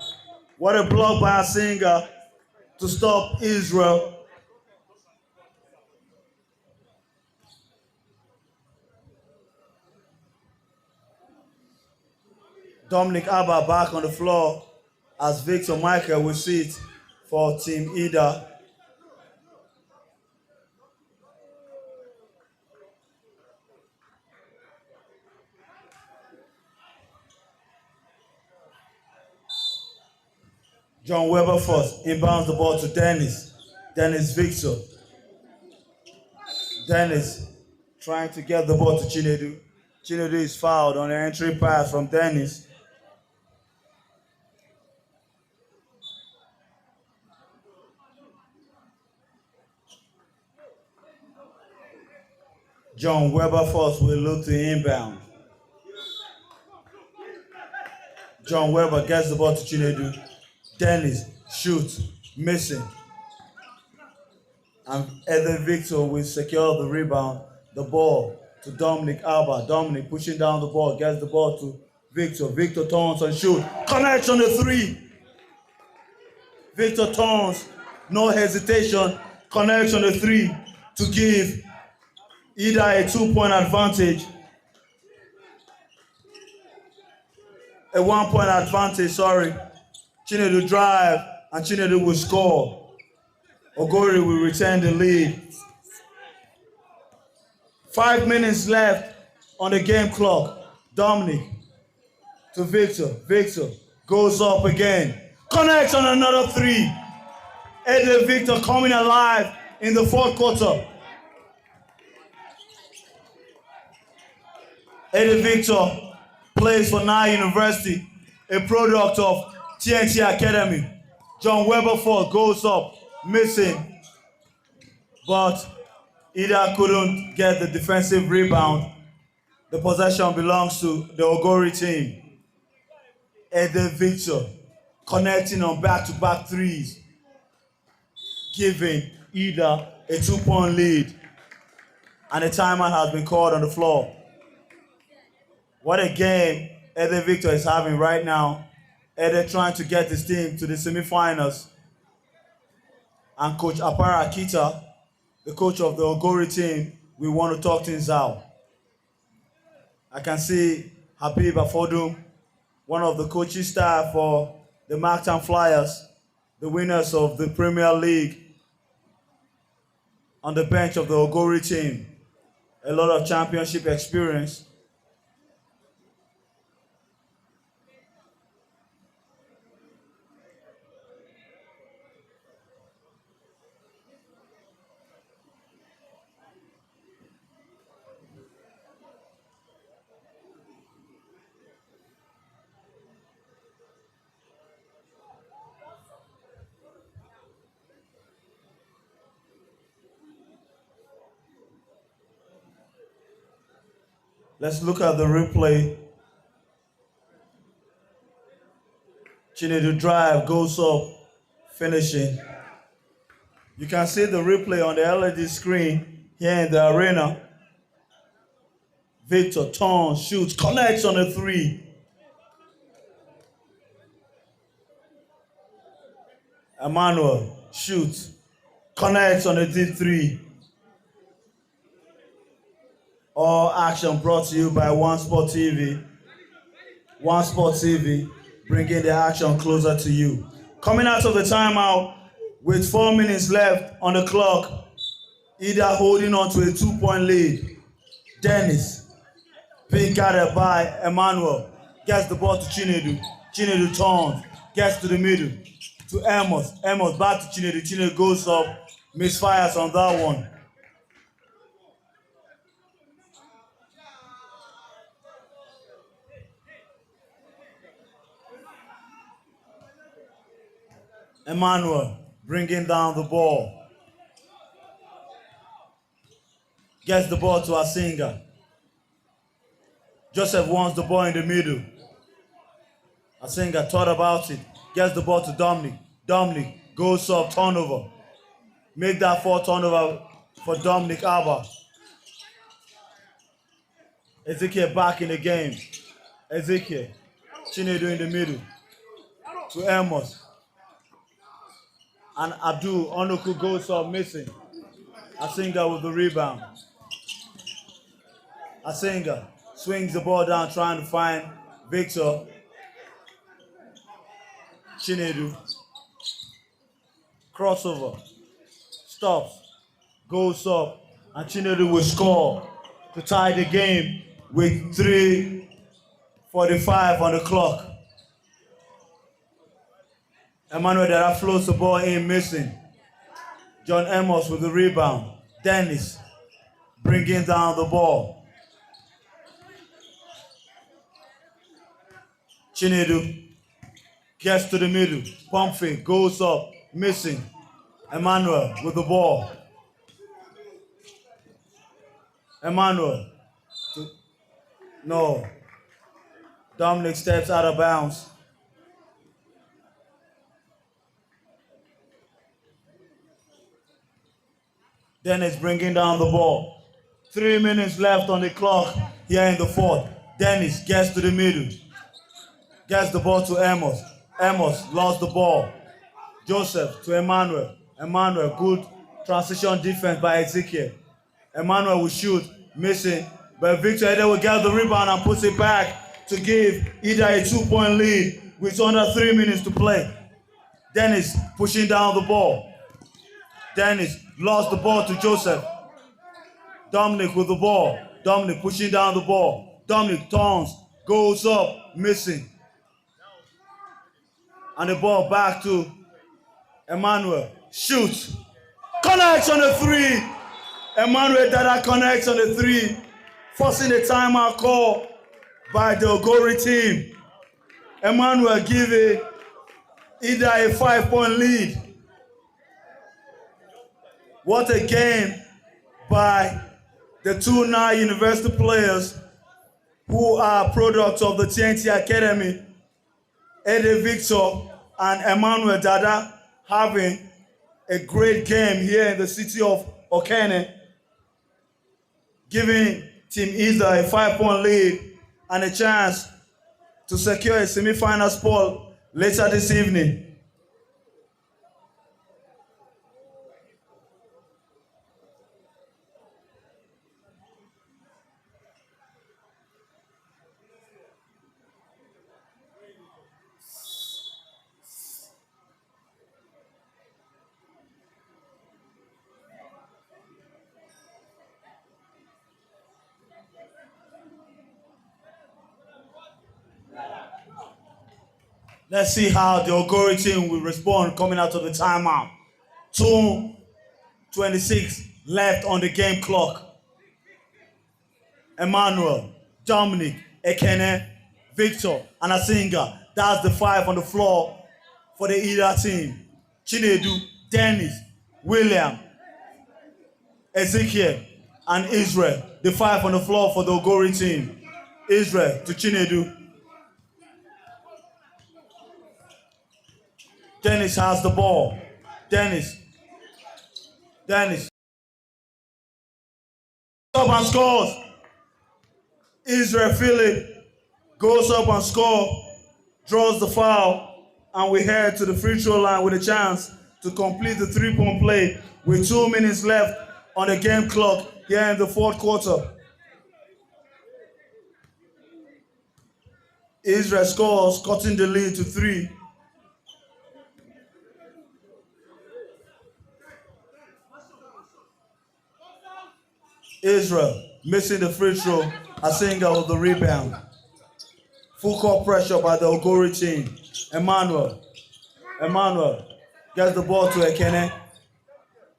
What a block by Asinga to stop Israel. Dominic Abba back on the floor as Victor Michael will sit for Team Idah. John Weber first, inbounds the ball to Dennis. Dennis Victor. Dennis trying to get the ball to Chinedu. Chinedu is fouled on the entry pass from Dennis. John Weber first will look to inbound. John Weber gets the ball to Chinedu. Dennis shoots, missing. And Eden Victor will secure the rebound. The ball to Dominic Alba. Dominic pushing down the ball, gets the ball to Victor. Victor turns and shoots. Connects on the three. Victor turns, no hesitation, connects on the three to give Idah a 2-point advantage. A 1-point advantage, sorry. Chinedu drive, and Chinedu will score. Ogori will return the lead. 5 minutes left on the game clock. Dominic to Victor. Victor goes up again. Connects on another three. Eddie Victor coming alive in the fourth quarter. Eddie Victor plays for Nye University, a product of TNT Academy. John Weberford goes up, missing, but Idah couldn't get the defensive rebound. The possession belongs to the Ogori team. Eddie Victor connecting on back-to-back threes, giving Idah a 2-point lead, and a timeout has been called on the floor. What a game Eddie Victor is having right now. Eddie trying to get his team to the semifinals. And Coach Apara Akita, the coach of the Ogori team, we want to talk things out. I can see Habib Afodum, one of the coaching staff for the Marktown Flyers, the winners of the Premier League, on the bench of the Ogori team. A lot of championship experience. Let's look at the replay. Chinedu drive, goes up, finishing. You can see the replay on the LED screen here in the arena. Victor turns, shoots, connects on a three. Emmanuel shoots, connects on a deep three. All action brought to you by OneSport TV. OneSport TV, bringing the action closer to you. Coming out of the timeout with 4 minutes left on the clock, Idah holding on to a 2-point lead. Dennis, being guarded by Emmanuel, gets the ball to Chinedu. Chinedu turns, gets to the middle, to Amos. Amos back to Chinedu. Chinedu goes up, misfires on that one. Emmanuel bringing down the ball. Gets the ball to Asinga. Joseph wants the ball in the middle. Asinga thought about it. Gets the ball to Dominic. Dominic goes up, turnover. Make that 4 turnover for Dominic Abba. Ezekiel back in the game. Ezekiel. Chinedu in the middle. To Amos. And Abdul Onuku goes up missing. Asinga with the rebound. Asinga swings the ball down trying to find Victor. Chinedu. Crossover. Stops. Goes up. And Chinedu will score to tie the game with 3:45 on the clock. Emmanuel Dada floats the ball in, missing. John Amos with the rebound. Dennis bringing down the ball. Chinedu gets to the middle. Pump fake, goes up, missing. Emmanuel with the ball. Emmanuel. No. Dominic steps out of bounds. Dennis bringing down the ball. 3 minutes left on the clock here in the fourth. Dennis gets to the middle. Gets the ball to Amos. Amos lost the ball. Joseph to Emmanuel. Emmanuel, good transition defense by Ezekiel. Emmanuel will shoot, missing. But Victor Idah will get the rebound and puts it back to give Idah a 2-point lead with under 3 minutes to play. Dennis pushing down the ball. Dennis lost the ball to Joseph. Dominic with the ball. Dominic pushing down the ball. Dominic turns, goes up, missing. And the ball back to Emmanuel. Shoots. Connects on the three. Emmanuel Dada connects on the three, forcing the timeout call by the Ogori team. Emmanuel giving Idah a 5-point lead. What a game by the two now university players who are products of the TNT Academy, Eddie Victor and Emmanuel Dada, having a great game here in the city of Okene, giving Team Idah a 5-point lead and a chance to secure a semi-final spot later this evening. Let's see how the Ogori team will respond coming out of the timeout. 2:26 left on the game clock. Emmanuel, Dominic, Okene, Victor, and Asinga. That's the 5 on the floor for the Idah team. Chinedu, Dennis, William, Ezekiel, and Israel. The 5 on the floor for the Ogori team. Israel to Chinedu. Dennis has the ball. Dennis. Up and scores. Israel Philip goes up and scores, draws the foul, and we head to the free throw line with a chance to complete the 3-point play with 2 minutes left on the game clock here in the fourth quarter. Israel scores, cutting the lead to 3. Israel missing the free throw. Asinga with the rebound. Full court pressure by the Ogori team. Emmanuel gets the ball to Okene.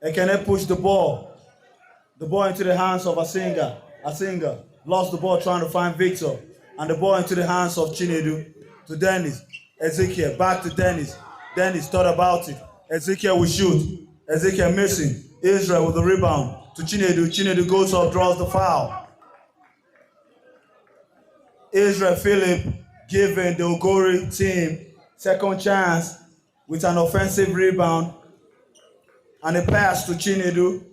Okene pushed the ball into the hands of Asinga. Asinga lost the ball trying to find Victor. And the ball into the hands of Chinedu to Dennis. Ezekiel back to Dennis. Dennis thought about it. Ezekiel will shoot. Ezekiel missing. Israel with the rebound to Chinedu. Chinedu goes up, draws the foul. Israel Philip giving the Ogori team second chance with an offensive rebound and a pass to Chinedu.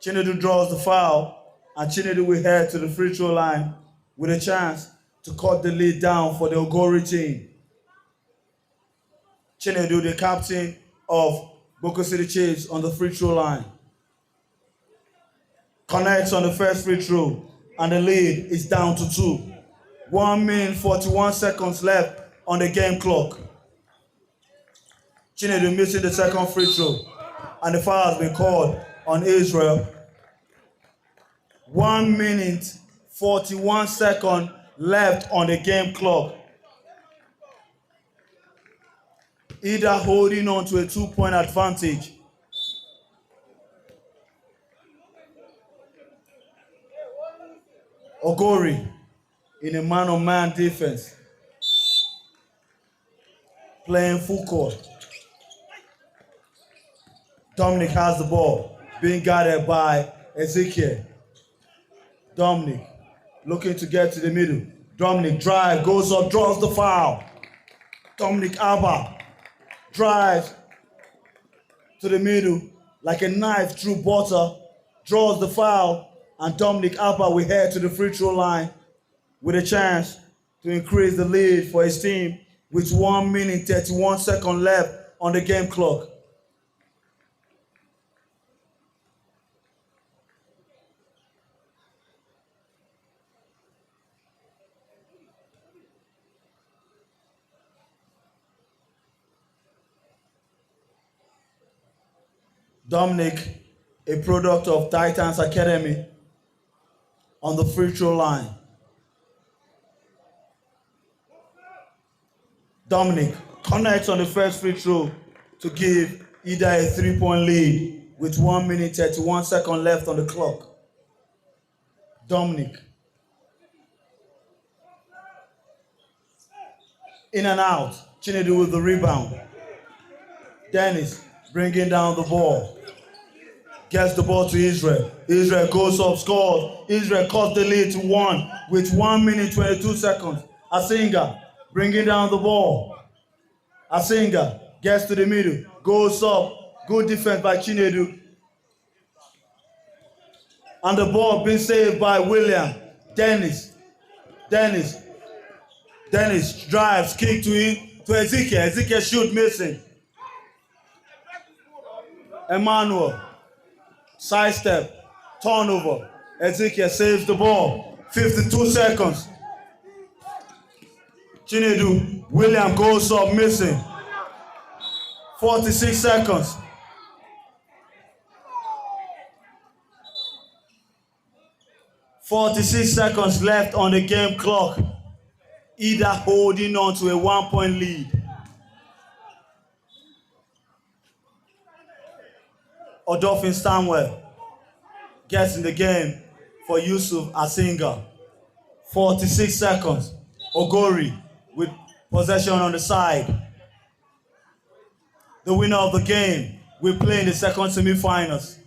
Chinedu draws the foul, and Chinedu will head to the free throw line with a chance to cut the lead down for the Ogori team. Chinedu, the captain of Boko City Chiefs, on the free throw line. Connects on the first free throw, and the lead is down to 2. 1 minute 41 seconds left on the game clock. Chinedu missing the second free throw, and the foul has been called on Israel. 1 minute 41 seconds left on the game clock. Idah holding on to a 2-point advantage. Ogori in a man-on-man defense, playing full court. Dominic has the ball, being guarded by Ezekiel. Dominic looking to get to the middle. Dominic drive, goes up, draws the foul. Dominic Abba drives to the middle like a knife through butter, draws the foul, and Dominic Abba will head to the free throw line with a chance to increase the lead for his team with 1 minute 31 seconds left on the game clock. Dominic, a product of Titans Academy, on the free throw line. Dominic connects on the first free throw to give Idah a 3-point lead with 1 minute 31 seconds left on the clock. Dominic. In and out. Chinedu with the rebound. Dennis bringing down the ball. Gets the ball to Israel. Israel goes up, scores. Israel cuts the lead to 1 with 1 minute 22 seconds. Asinga bringing down the ball. Asinga gets to the middle, goes up. Good defense by Chinedu. And the ball being saved by William. Dennis drives, kick to Ezekiel. Ezekiel shoot, missing. Emmanuel, sidestep, turnover. Ezekiel saves the ball. 52 seconds. Chinedu, William goes up, missing. 46 seconds. .46 seconds left on the game clock. Idah holding on to a 1-point lead. Odofin Samuel gets in the game for Yusuf Asinga. 46 seconds. Ogori with possession on the side. The winner of the game will play in the second semi-finals.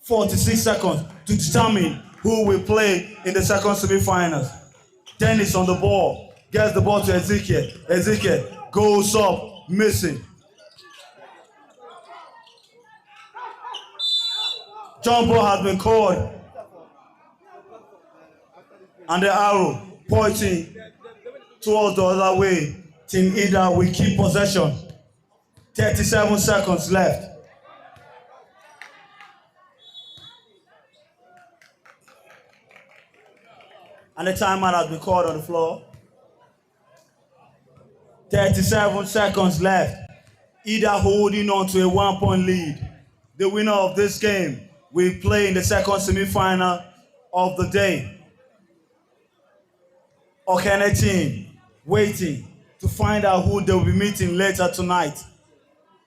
46 seconds to determine who will play in the second semi-finals. Dennis on the ball, gets the ball to Ezekiel. Ezekiel goes up, missing. Jump ball has been called, and the arrow pointing towards the other way. Team Idah will keep possession. 37 seconds left. And the timeout has been called on the floor. 37 seconds left. Idah holding on to a 1-point lead. The winner of this game will play in the second semi-final of the day. Okene team waiting to find out who they will be meeting later tonight.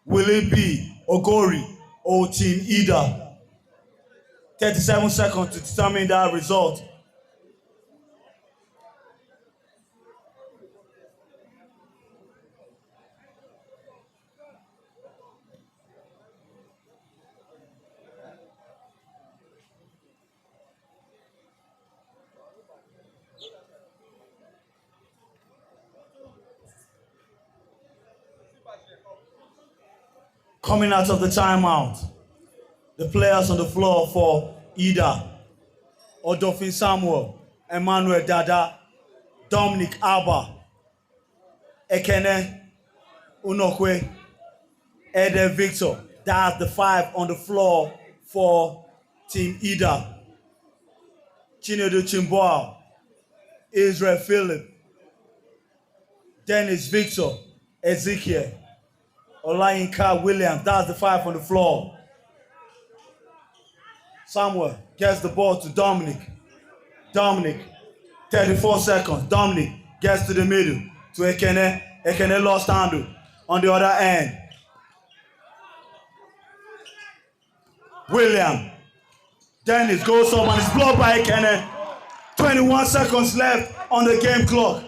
Will it be Ogori or Team Idah? 37 seconds to determine that result. Coming out of the timeout, the players on the floor for Idah: Odofin Samuel, Emmanuel Dada, Dominic Abba, Ekene Unokwe, Ede Victor. That's the 5 on the floor for Team Idah. Chinedu Chimboa, Israel Philip, Dennis Victor, Ezekiel, Olayinka Williams. That's the 5 on the floor. Samuel gets the ball to Dominic. Dominic, 34 seconds. Dominic gets to the middle to Ekene. Ekene lost handle on the other end. William. Dennis goes up and is blocked by Ekene. 21 seconds left on the game clock.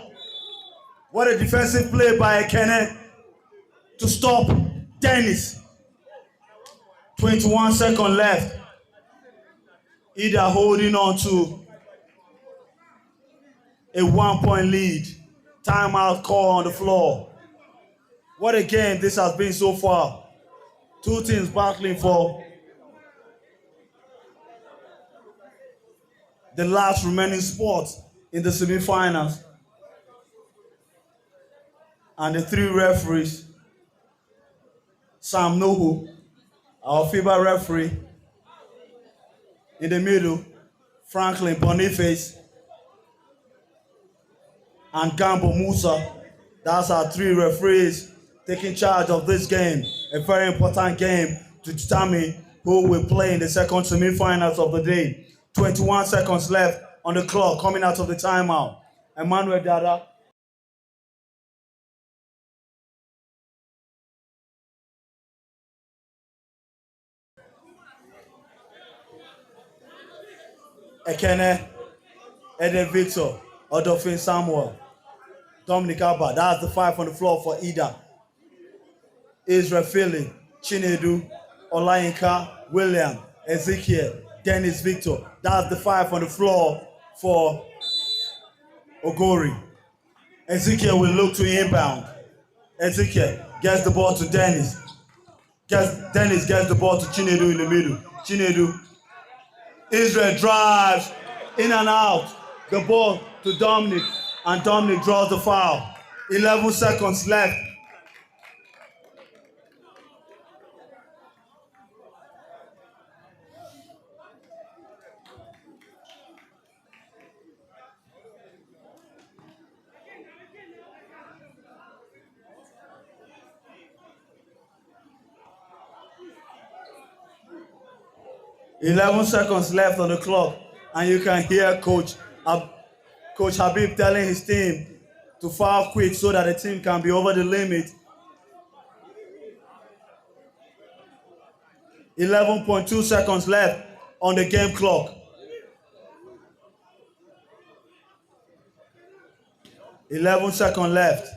What a defensive play by Ekene to stop Dennis. 21 seconds left. Idah holding on to a 1-point lead. Timeout call on the floor. What a game this has been so far. Two teams battling for the last remaining spot in the semi-finals. And the 3 referees: Sam Nuhu, our FIBA referee; in the middle, Franklin Boniface and Gambo Musa. That's our 3 referees taking charge of this game. A very important game to determine who will play in the second semi-finals of the day. 21 seconds left on the clock coming out of the timeout. Emmanuel Dada. Ekene, Ede Victor, Odofin Samuel, Dominic Abba. That's the 5 on the floor for Idah. Israel Philly, Chinedu, Olayinka William, Ezekiel, Dennis Victor. That's the 5 on the floor for Ogori. Ezekiel will look to inbound. Ezekiel gets the ball to Dennis. Dennis gets the ball to Chinedu in the middle. Chinedu. Israel drives in and out. The ball to Dominic, and Dominic draws the foul. 11 seconds left. Eleven seconds left on the clock, and you can hear Coach Habib telling his team to foul quick so that the team can be over the limit. 11.2 seconds left on the game clock. 11 seconds left.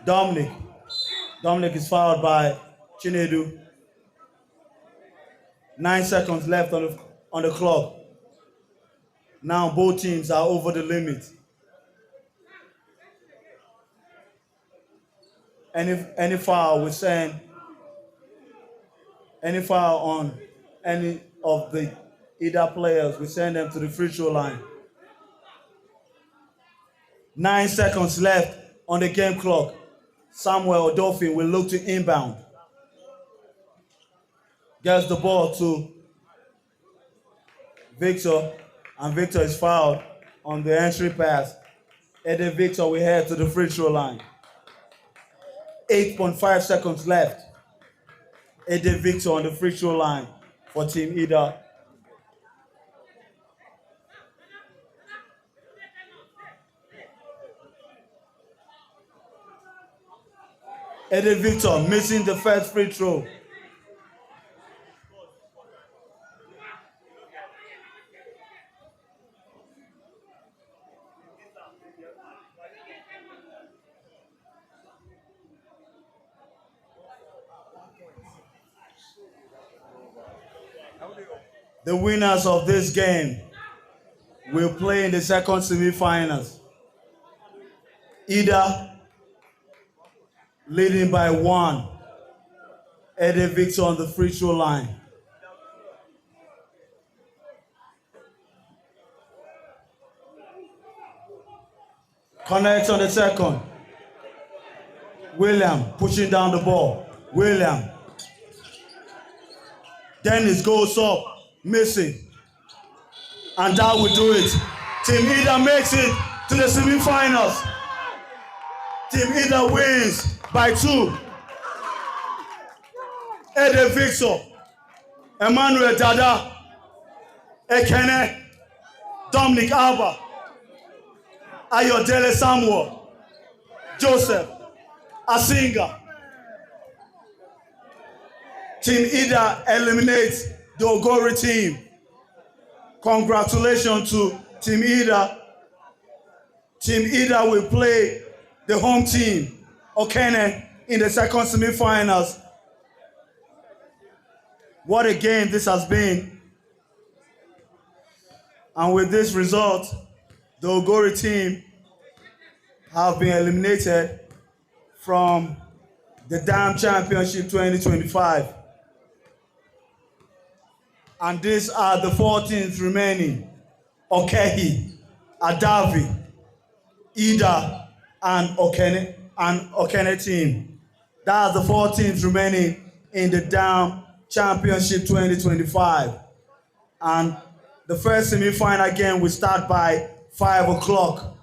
Dominic is fouled by Chinedu. 9 seconds left on the clock. Now both teams are over the limit. Any foul we send, any foul on any of the Idah players, we send them to the free throw line. 9 seconds left on the game clock. Samuel Odofin will look to inbound. Gets the ball to Victor, and Victor is fouled on the entry pass. Eddie Victor will head to the free throw line. 8.5 seconds left. Eddie Victor on the free throw line for Team Idah. Eddie Victor missing the first free throw. The winners of this game will play in the second semi-finals. Idah leading by 1. Eddie Victor on the free throw line. Connects on the second. William pushing down the ball. William. Dennis goes up. Missing. And that will do it. Team Idah makes it to the semi-finals. Team Idah wins by 2. Eddie Victor, Emmanuel Dada, Okene, Dominic Alba, Ayodele Samuel, Joseph, Asinga. Team Idah eliminates the Ogori team. Congratulations to Team Idah. Team Idah will play the home team, Okene, in the second semi-finals. What a game this has been. And with this result, the Ogori team have been eliminated from the Dam Championship 2025. And these are the 4 teams remaining: Okehi, Adavi, Idah, and Okene team. That's the 4 teams remaining in the Dam Championship 2025. And the first semi-final game will start by 5 o'clock.